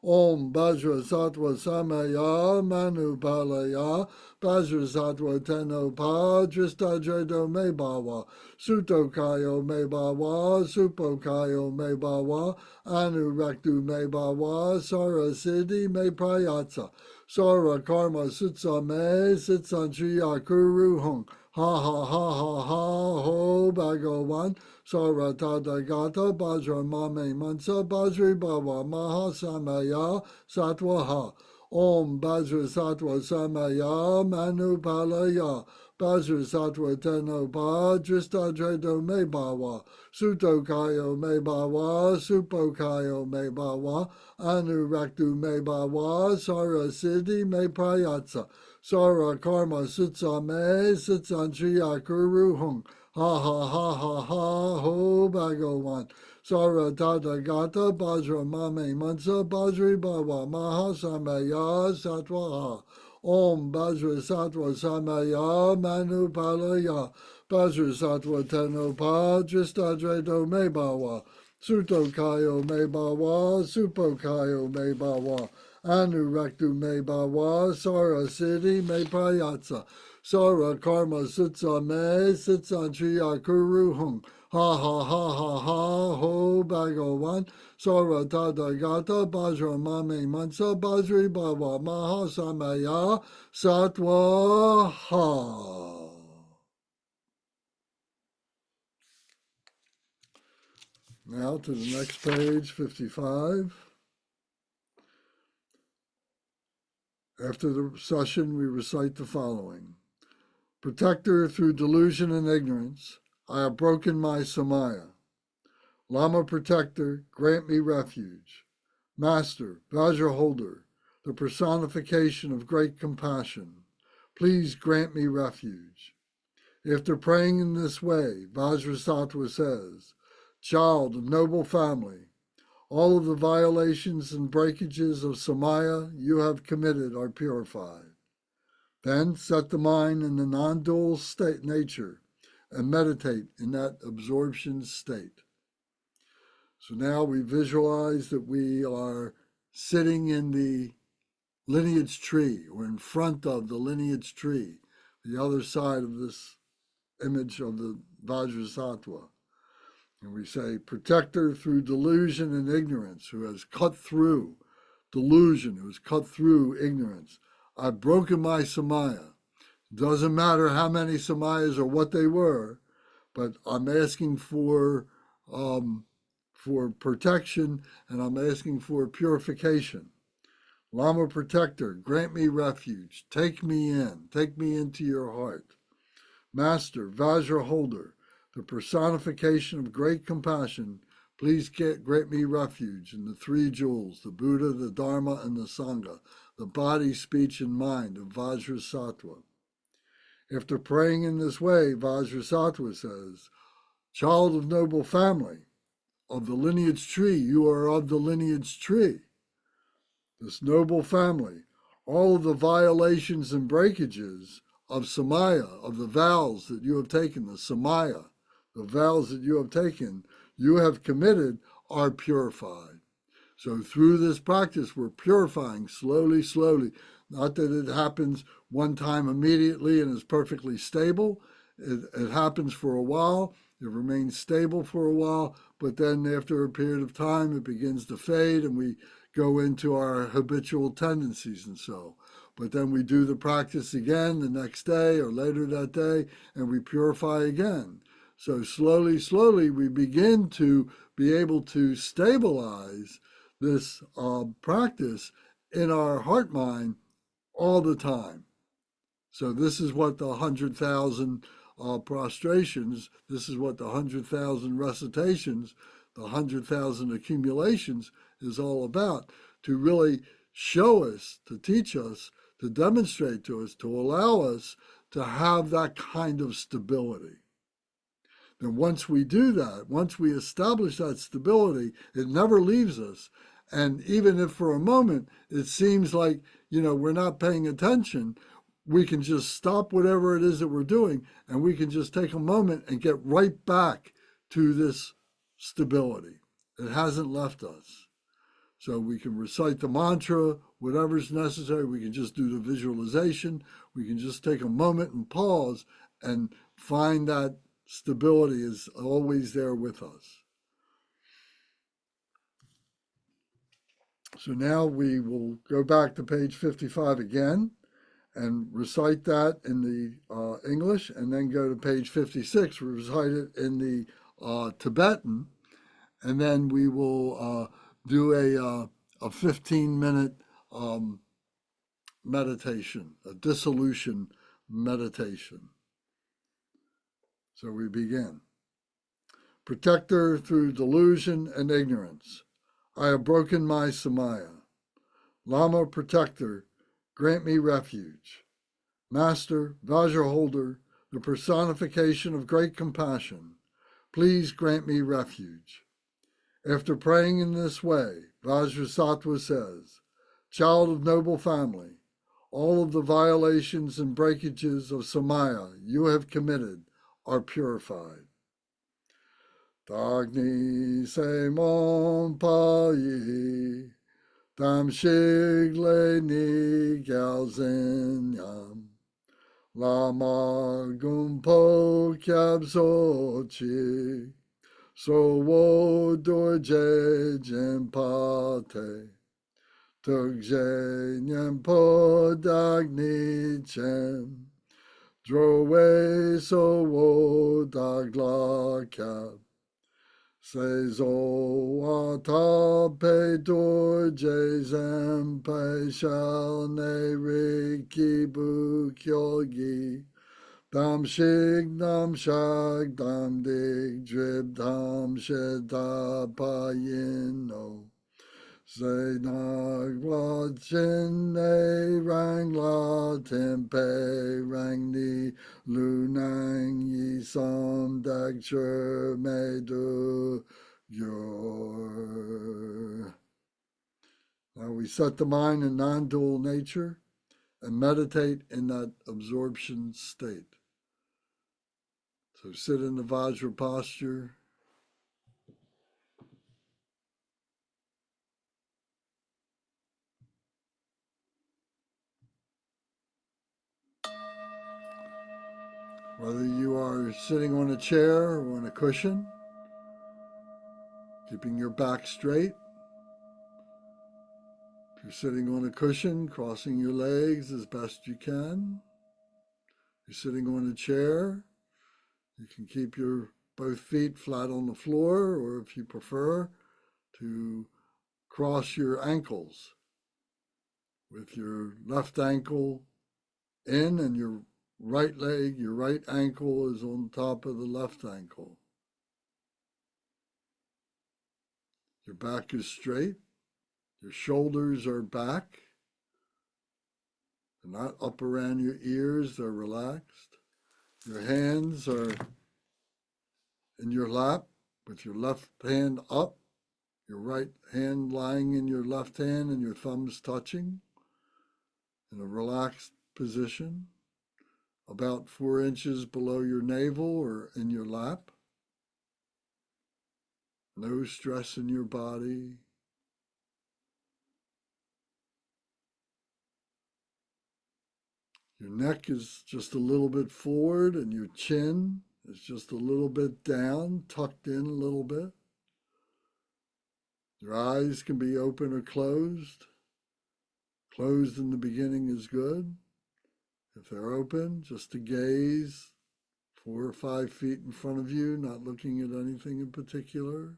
Om Vajrasattva Samaya Manupalaya Vajrasattva Tenopa Dristadredo Me Bhava Suto Kayo Me Bhava Supo Kayo Me Bhava Anuraktu Me Bhava Sara Siddhi Me Prayatsa Sara Karma Sutsa Me Sitsan Triya Kuruhung Ha ha ha ha ha ho Bhagavan Sara Tathagata Vajra Mame Mansa Vajri Bhava Maha Samaya Satwaha Om Vajrasattva Samaya Manupalaya Vajrasattva Tenopa Dristadredo Me Bhava Suto Kayo Me Bhava Supo Kayo Me Bhava Anuraktu Me Bhava Sara Siddhi Me Prayatsa Sara Karma Sitsa Me Sitsan Triya Kuruhung Ha ha ha ha ha ho Bhagavan Sara Tathagata Vajra Mame Mansa Vajri Bhava Maha Samaya Satwaha Om Vajrasattva Samaya Manupalaya Vajrasattva Tenopa Dristadredo Me Bhava Suto Kayo Me Bhava Supo Kayo Me Bhava Anuraktu Me Bhava Sara Siddhi Me Prayatsa Sara Karma Sutsa Me Sitsan Triya Kuruhung Ha ha ha ha ha ho Bhagavan Sara Tathagata Vajra Mame Mansa Vajri Bhava Maha Samaya Satwaha. Now to the next page, 55. After the session, we recite the following. Protector through delusion and ignorance, I have broken my samaya. Lama protector, grant me refuge. Master, Vajra holder, the personification of great compassion, please grant me refuge. After praying in this way, Vajrasattva says, child of noble family, all of the violations and breakages of samaya you have committed are purified. Then set the mind in the non-dual state nature and meditate in that absorption state. So now we visualize that we are sitting in the lineage tree or in front of the lineage tree, the other side of this image of the Vajrasattva. And we say, protector through delusion and ignorance, who has cut through delusion, who has cut through ignorance. I've broken my samaya. Doesn't matter how many samayas or what they were, but I'm asking for protection and I'm asking for purification. Lama protector, grant me refuge. Take me into your heart. Master, Vajra holder, the personification of great compassion, please grant me refuge in the three jewels, the Buddha, the Dharma, and the Sangha, the body, speech, and mind of Vajrasattva. After praying in this way, Vajrasattva says, child of noble family, of the lineage tree, you are of the lineage tree. This noble family, all of the violations and breakages of samaya, of the vows that you have taken, the samaya, the vows that you have taken, you have committed, are purified. So through this practice, we're purifying slowly, slowly. Not that it happens one time immediately and is perfectly stable. It happens for a while, it remains stable for a while, but then after a period of time, it begins to fade and we go into our habitual tendencies and so. But then we do the practice again the next day or later that day, and we purify again. So slowly, slowly, we begin to be able to stabilize this practice in our heart mind all the time. So this is what the 100,000 prostrations, this is what the 100,000 recitations, the 100,000 accumulations is all about, to really show us, to teach us, to demonstrate to us, to allow us to have that kind of stability. Then once we do that, once we establish that stability, it never leaves us. And even if for a moment it seems like, we're not paying attention, we can just stop whatever it is that we're doing and we can just take a moment and get right back to this stability. It hasn't left us. So we can recite the mantra, whatever's necessary. We can just do the visualization. We can just take a moment and pause and find that stability is always there with us. So now we will go back to page 55 again and recite that in the English, and then go to page 56, recite it in the Tibetan, and then we will do a 15-minute meditation, a dissolution meditation. So we begin. Protector through delusion and ignorance, I have broken my samaya. Lama protector, grant me refuge. Master, Vajra holder, the personification of great compassion, please grant me refuge. After praying in this way, Vajrasattva says, child of noble family, all of the violations and breakages of samaya you have committed are purified. Dagni se mon payi, dam shigle ni galzin yam, lama gumpo kyab sochi, so wo dorje jimpate, tukje nyampo dagni chem, drove so wo dagla kyab. Seizo atape dorje zempe shal ne riki bukyogi, dam shig dam shag dam dig drib dam sheda payino. Say nagwa chin ne rang la tempe rang ni lunang yi som dag chur me du yor. Now we set the mind in non-dual nature and meditate in that absorption state. So sit in the Vajra posture. Whether you are sitting on a chair or on a cushion, keeping your back straight. If you're sitting on a cushion, crossing your legs as best you can. If you're sitting on a chair, you can keep your both feet flat on the floor, or if you prefer, to cross your ankles with your left ankle in and your right leg, your right ankle is on top of the left ankle. Your back is straight. Your shoulders are back. They're not up around your ears, they're relaxed. Your hands are in your lap with your left hand up, your right hand lying in your left hand and your thumbs touching in a relaxed position, about 4 inches below your navel or in your lap. No stress in your body. Your neck is just a little bit forward and your chin is just a little bit down, tucked in a little bit. Your eyes can be open or closed. Closed in the beginning is good. If they're open, just to gaze 4 or 5 feet in front of you, not looking at anything in particular.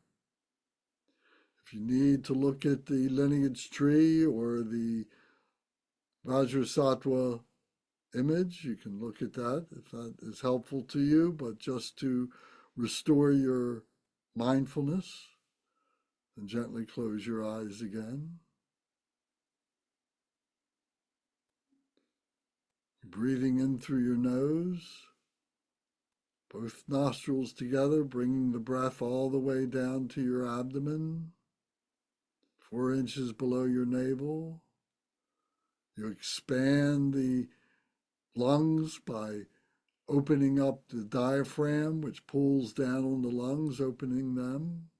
If you need to look at the lineage tree or the Vajrasattva image, you can look at that if that is helpful to you, but just to restore your mindfulness, and gently close your eyes again. Breathing in through your nose, both nostrils together, bringing the breath all the way down to your abdomen, 4 inches below your navel. You expand the lungs by opening up the diaphragm, which pulls down on the lungs, opening them,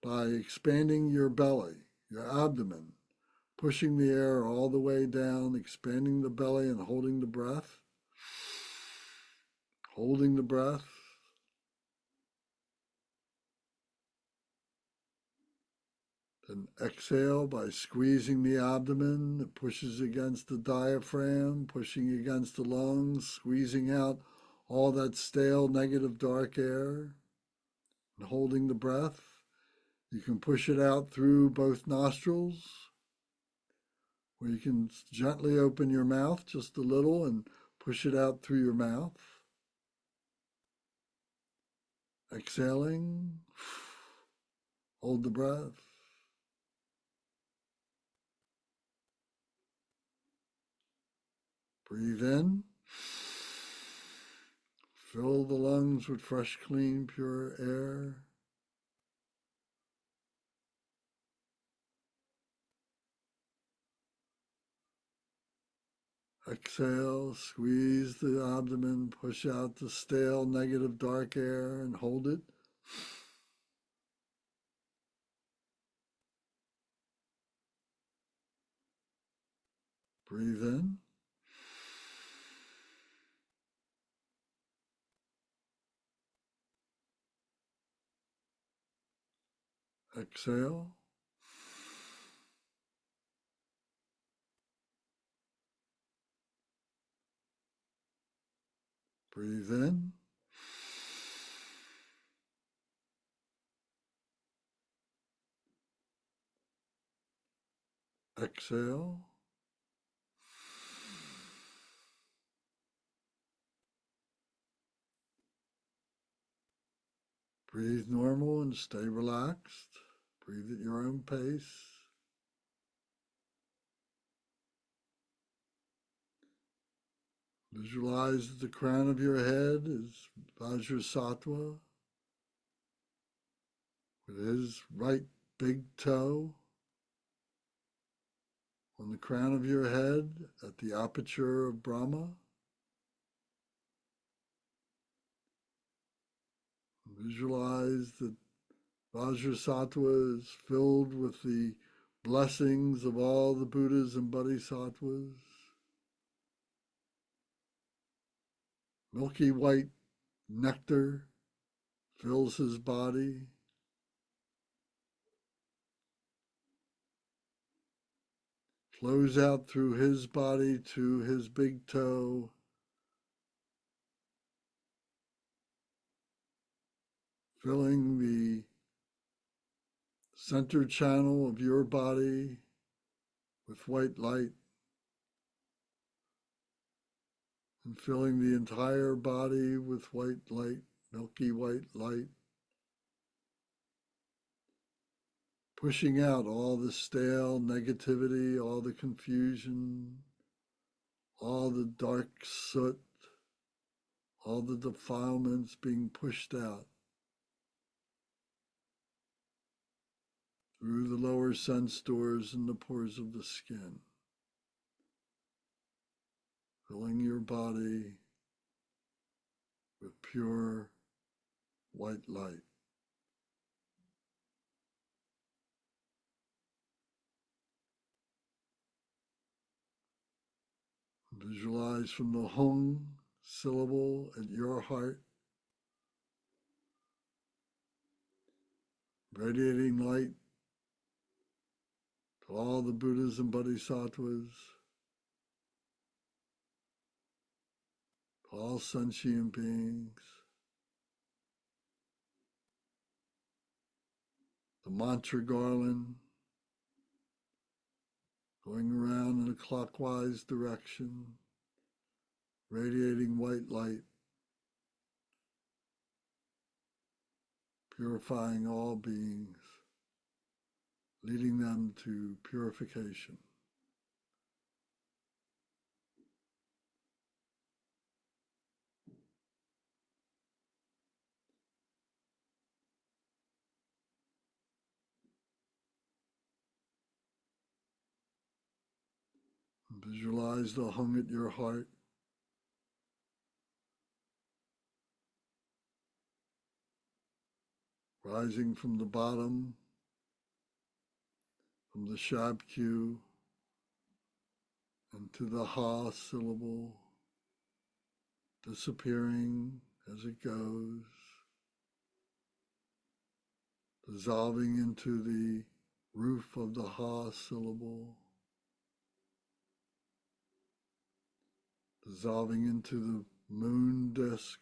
by expanding your belly, your abdomen, pushing the air all the way down, expanding the belly and holding the breath. Holding the breath. Then exhale by squeezing the abdomen. It pushes against the diaphragm, pushing against the lungs, squeezing out all that stale, negative, dark air. And holding the breath. You can push it out through both nostrils, or you can gently open your mouth just a little and push it out through your mouth. Exhaling. Hold the breath. Breathe in. Fill the lungs with fresh, clean, pure air. Exhale, squeeze the abdomen, push out the stale, negative, dark air, and hold it. Breathe in. Exhale. Breathe in. Exhale. Breathe normal and stay relaxed. Breathe at your own pace. Visualize that the crown of your head is Vajrasattva with his right big toe on the crown of your head at the aperture of Brahma. Visualize that Vajrasattva is filled with the blessings of all the Buddhas and Bodhisattvas. Milky white nectar fills his body. Flows out through his body to his big toe. Filling the center channel of your body with white light, and filling the entire body with white light, milky white light, pushing out all the stale negativity, all the confusion, all the dark soot, all the defilements being pushed out through the lower sense doors and the pores of the skin, filling your body with pure white light. Visualize from the hung syllable at your heart, radiating light to all the Buddhas and Bodhisattvas, to all sentient beings. The mantra garland going around in a clockwise direction, radiating white light, purifying all beings, leading them to purification. Visualize the hung at your heart, rising from the bottom, from the shabku, into the ha syllable, disappearing as it goes, dissolving into the roof of the ha syllable, dissolving into the moon disk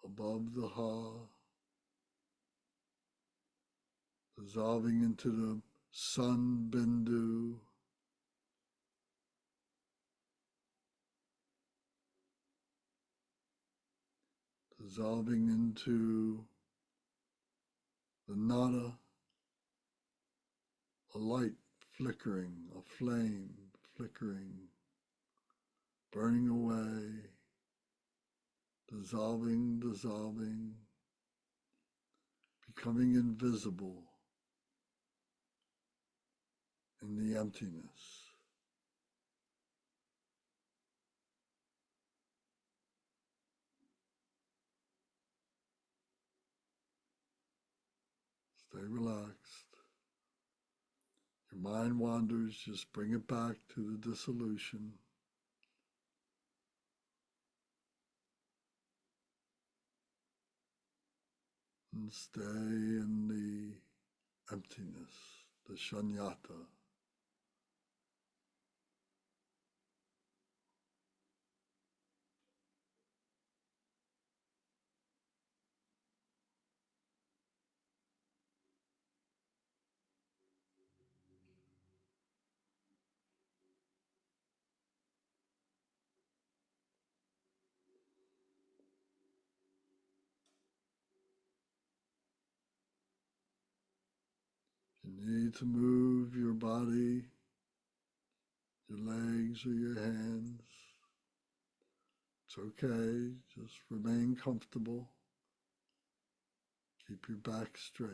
above the ha, dissolving into the sun bindu, dissolving into the nada, a light flickering, a flame flickering, burning away, dissolving, dissolving, becoming invisible in the emptiness. Stay relaxed. Your mind wanders, just bring it back to the dissolution. And stay in the emptiness, the shunyata. You need to move your body, your legs or your hands. It's okay, just remain comfortable. Keep your back straight.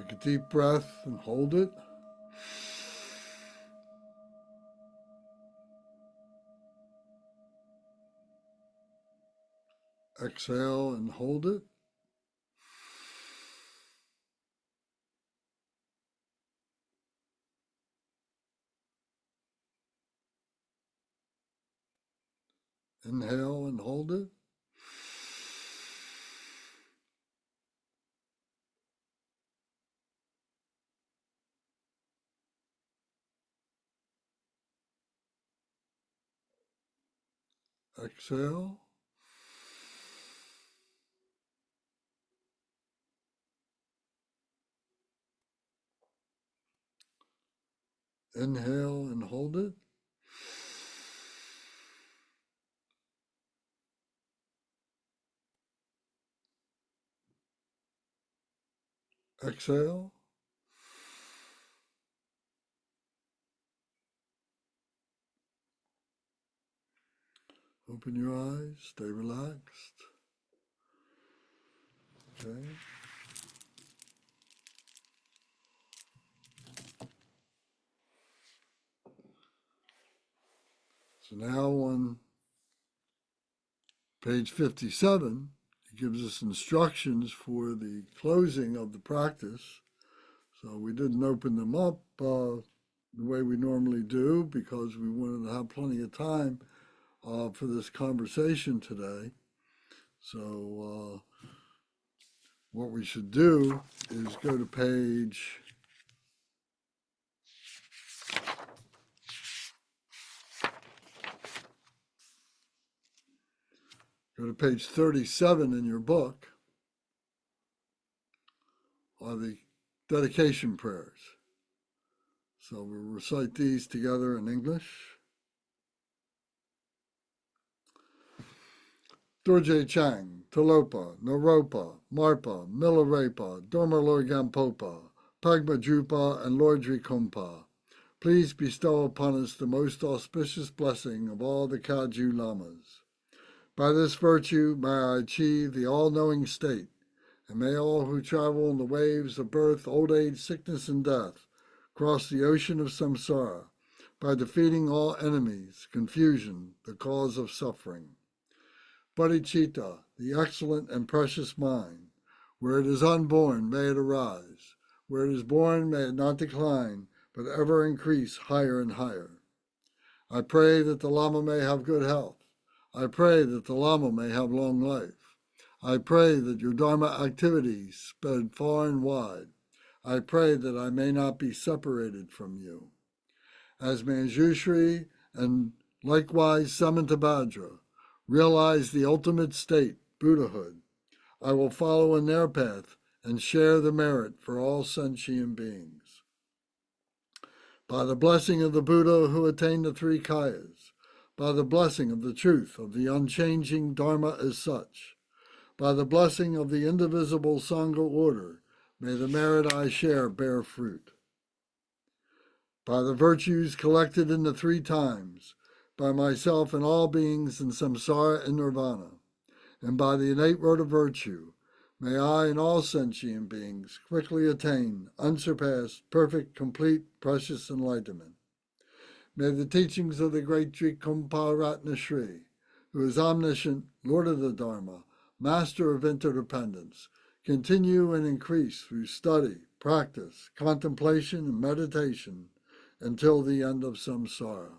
Take a deep breath and hold it. Exhale and hold it. Inhale and hold it. Exhale. Inhale and hold it. Exhale. Open your eyes, stay relaxed. Okay. So now on page 57, it gives us instructions for the closing of the practice. So we didn't open them up the way we normally do because we wanted to have plenty of time for this conversation today. So what we should do is go to page 37 in your book, are the dedication prayers. So we'll recite these together in English. Dorje Chang, Talopa, Naropa, Marpa, Milarepa, Dormalorgampopa, Pagma Drupa, and Lord Drikung. Please bestow upon us the most auspicious blessing of all the Kagyu Lamas. By this virtue may I achieve the all-knowing state, and may all who travel in the waves of birth, old age, sickness, and death cross the ocean of samsara by defeating all enemies, confusion, the cause of suffering. Bodhicitta, the excellent and precious mind, where it is unborn, may it arise. Where it is born, may it not decline, but ever increase higher and higher. I pray that the Lama may have good health. I pray that the Lama may have long life. I pray that your Dharma activities spread far and wide. I pray that I may not be separated from you. As Manjushri and likewise Samantabhadra realize the ultimate state, Buddhahood, I will follow in their path and share the merit for all sentient beings. By the blessing of the Buddha who attained the three kayas, by the blessing of the truth of the unchanging Dharma as such, by the blessing of the indivisible Sangha order, may the merit I share bear fruit. By the virtues collected in the three times, by myself and all beings in samsara and nirvana, and by the innate root of virtue, may I and all sentient beings quickly attain unsurpassed, perfect, complete, precious enlightenment. May the teachings of the great Drikung Kagyu Sri, who is omniscient, Lord of the Dharma, Master of interdependence, continue and increase through study, practice, contemplation, and meditation until the end of samsara.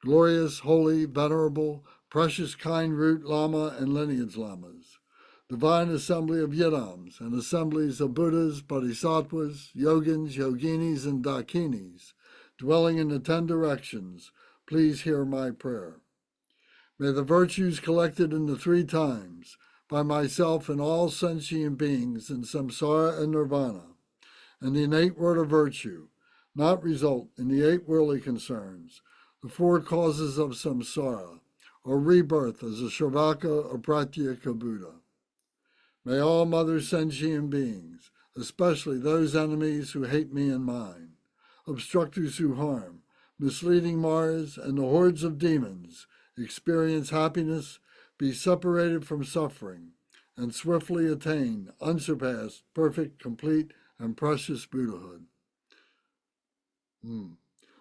Glorious, holy, venerable, precious, kind root Lama and lineage Lamas, divine assembly of Yidams and assemblies of Buddhas, Bodhisattvas, Yogins, Yoginis, and Dakinis, dwelling in the 10 directions, please hear my prayer. May the virtues collected in the three times, by myself and all sentient beings in samsara and nirvana, and the innate word of virtue, not result in the 8 worldly concerns, the 4 causes of samsara, or rebirth as a Shravaka or Pratyeka Buddha. May all mother sentient beings, especially those enemies who hate me and mine, obstructors who harm, misleading Mars, and the hordes of demons, experience happiness, be separated from suffering, and swiftly attain unsurpassed, perfect, complete, and precious Buddhahood.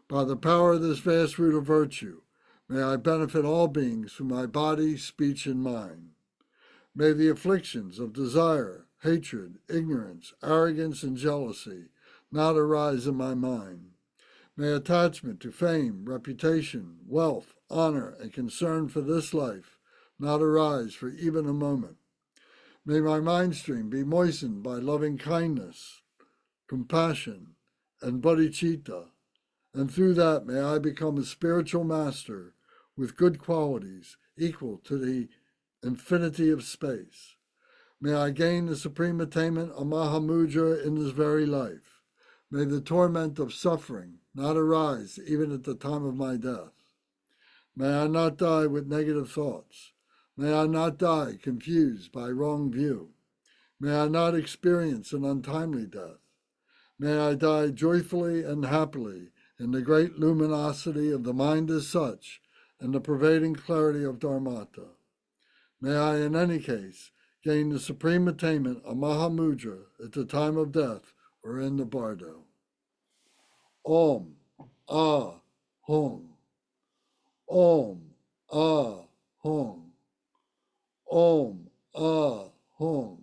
By the power of this vast root of virtue, may I benefit all beings through my body, speech, and mind. May the afflictions of desire, hatred, ignorance, arrogance, and jealousy not arise in my mind. May attachment to fame, reputation, wealth, honor, and concern for this life not arise for even a moment. May my mind stream be moistened by loving kindness, compassion, and bodhicitta, and through that may I become a spiritual master with good qualities equal to the infinity of space. May I gain the supreme attainment of Mahamudra in this very life. May the torment of suffering not arise even at the time of my death. May I not die with negative thoughts. May I not die confused by wrong view. May I not experience an untimely death. May I die joyfully and happily in the great luminosity of the mind as such and the pervading clarity of Dharmata. May I, in any case, gain the supreme attainment of Mahamudra at the time of death or in the bardo. Om, Ah, Hung. Om, Ah, Hung. Om, Ah, Hung.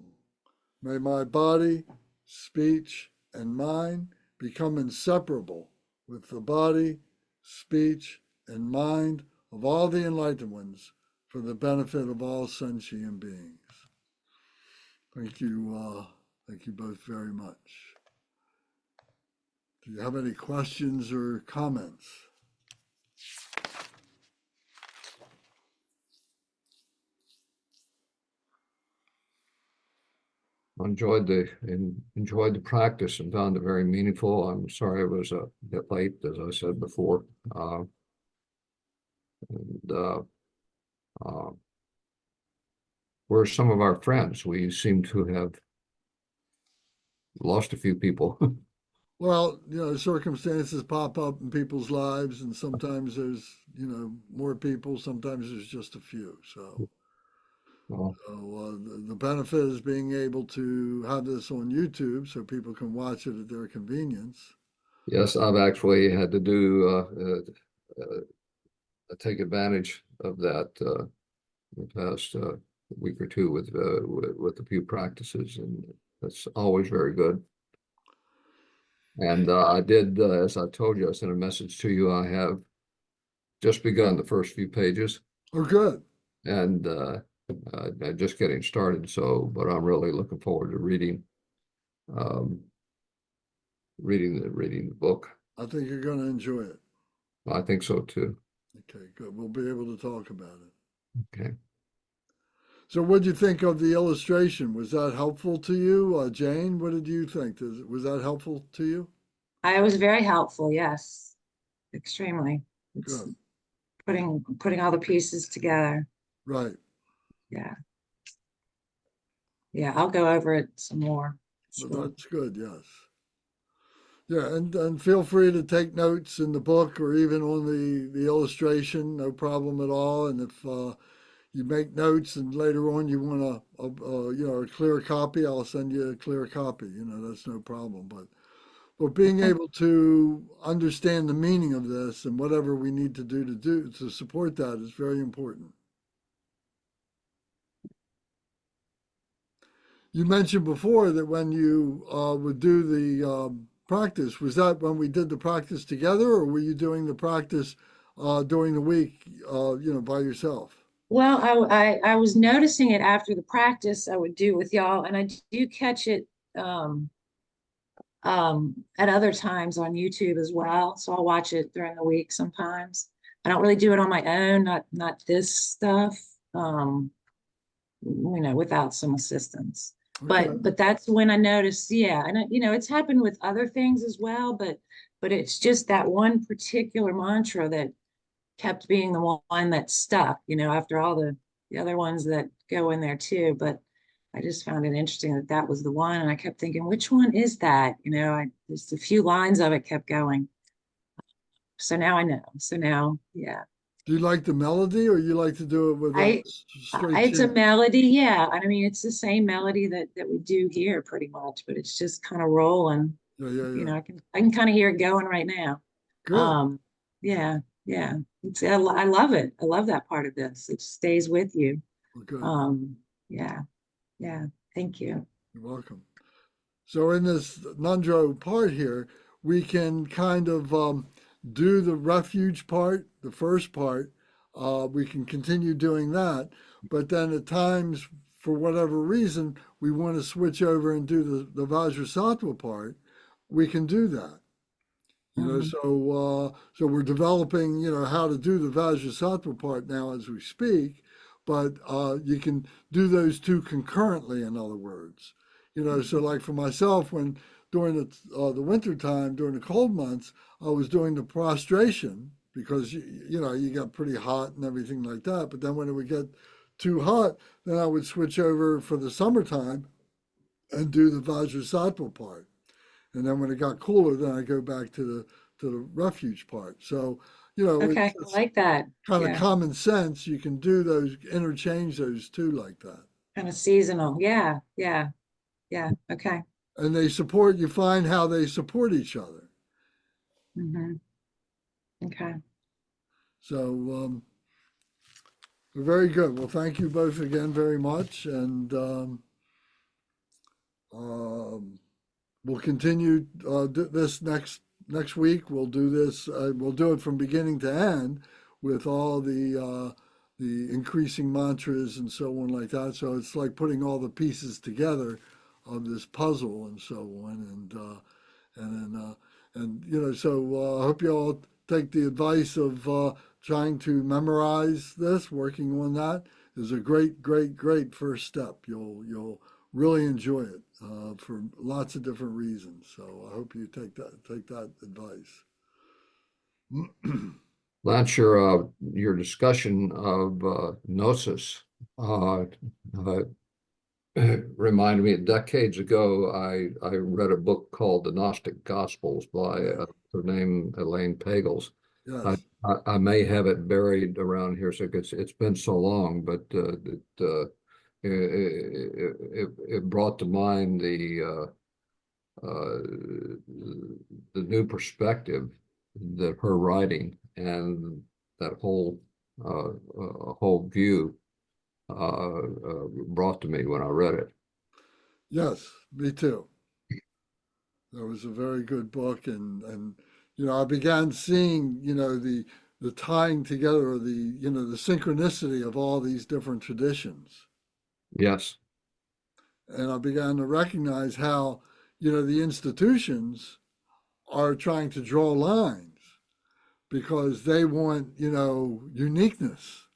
May my body, speech, and mind become inseparable with the body, speech, and mind of all the enlightened ones for the benefit of all sentient beings. Thank you both very much. Do you have any questions or comments? Enjoyed the practice and found it very meaningful. I'm sorry I was a bit late, as I said before. We're some of our friends. We seem to have lost a few people. Well, circumstances pop up in people's lives, and sometimes there's, more people, sometimes there's just a few. So, Well, the benefit is being able to have this on YouTube so people can watch it at their convenience. yes, I've actually had to take advantage of that the past week or two with a few practices, and that's always very good. And I did, as I told you, I sent a message to you. I have just begun the first few pages, Oh, good. and just getting started. So, but I'm really looking forward to reading the book. I think you're going to enjoy it. I think so too. Okay, good. We'll be able to talk about it. Okay. So what did you think of the illustration? Was that helpful to you? Jane, what did you think? Was that helpful to you? I was very helpful, yes, extremely. It's Good. putting all the pieces together. Right. Yeah. Yeah, I'll go over it some more. Well, Sure. that's good, yes. Yeah, and feel free to take notes in the book or even on the illustration, no problem at all. And if you make notes and later on you want a clear copy, I'll send you a clear copy. That's no problem. But being able to understand the meaning of this and whatever we need to do to support that is very important. You mentioned before that when you would do the practice, was that when we did the practice together, or were you doing the practice during the week, by yourself? Well, I was noticing it after the practice I would do with y'all, and I do catch it at other times on YouTube as well. So I'll watch it during the week sometimes. I don't really do it on my own, not this stuff, without some assistance. Okay. But that's when I noticed, yeah, and it's happened with other things as well, but it's just that one particular mantra that kept being the one that stuck, after all the other ones that go in there too. But I just found it interesting that was the one, and I kept thinking, which one is that? Just a few lines of it kept going. So now I know. So now, yeah. Do you like the melody, or you like to do it with a I, straight it's a chant? melody, yeah. I mean, it's the same melody that we do here pretty much, but it's just kind of rolling. Yeah, yeah, You yeah. know, I can kind of hear it going right now. Good. Um, yeah, yeah. I love it. I love that part of this. It stays with you. Well, good. Um, yeah, yeah. Thank you. You're welcome. So in this Ngöndro part here, we can kind of do the refuge part, the first part. We can continue doing that, but then at times, for whatever reason, we want to switch over and do the Vajrasattva part. We can do that. Mhm. So we're developing, how to do the Vajrasattva part now as we speak, but you can do those two concurrently, in other words. So like for myself, when during the winter time, during the cold months, I was doing the prostration because, you get pretty hot and everything like that. But then when it would get too hot, then I would switch over for the summertime and do the Vajrasattva part. And then when it got cooler, then I go back to the refuge part. So, Okay, I it's like that. kind of Yeah, common sense. You can do those, interchange those two like that. kind of seasonal. Yeah, yeah, yeah. Okay. And they support, you find how they support each other. Hmm. Okay. So, very good. Well, thank you both again very much. And um, we'll continue this next week. We'll do this. We'll do it from beginning to end with all the increasing mantras and so on like that. So it's like putting all the pieces together of this puzzle and so on. So I hope you all take the advice of trying to memorize this. Working on that is a great, great, great first step. You'll really enjoy it for lots of different reasons. So I hope you take that advice. Lance, your discussion of gnosis uh, uh, reminded me decades ago, I read a book called The Gnostic Gospels by Yeah. her name Elaine Pagels. I, Yes. I may have it buried around here, so it's been so long, but it brought to mind the new perspective that her writing and that whole view brought to me when I read it. Yes. Me too. That was a very good book, and I began seeing the tying together, of the synchronicity of all these different traditions, Yes, and I began to recognize how the institutions are trying to draw lines because they want uniqueness,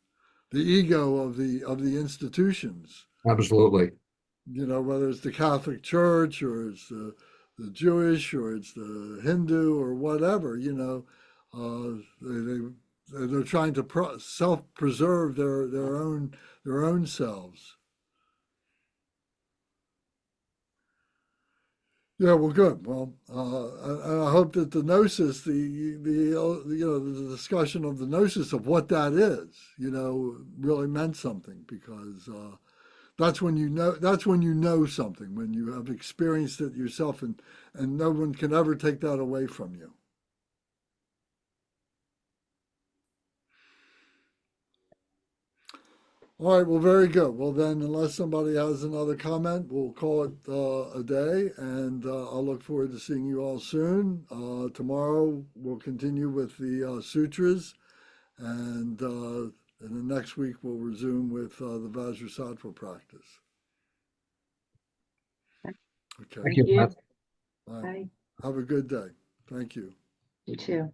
the ego of the institutions, absolutely. whether it's the Catholic Church or it's the Jewish or it's the Hindu or whatever, they're trying to self-preserve their own selves. Yeah, well, good. Well, I hope that the gnosis, the discussion of the gnosis of what that is, really meant something because that's when you know something, when you have experienced it yourself, and no one can ever take that away from you. All right, well, very good. Well, then, unless somebody has another comment, we'll call it a day, and I'll look forward to seeing you all soon. Tomorrow, we'll continue with the sutras, and then next week, we'll resume with the Vajrasattva practice. Okay. Thank Thank you, you. Lance. All right. Bye. Have a good day. Thank you. You too.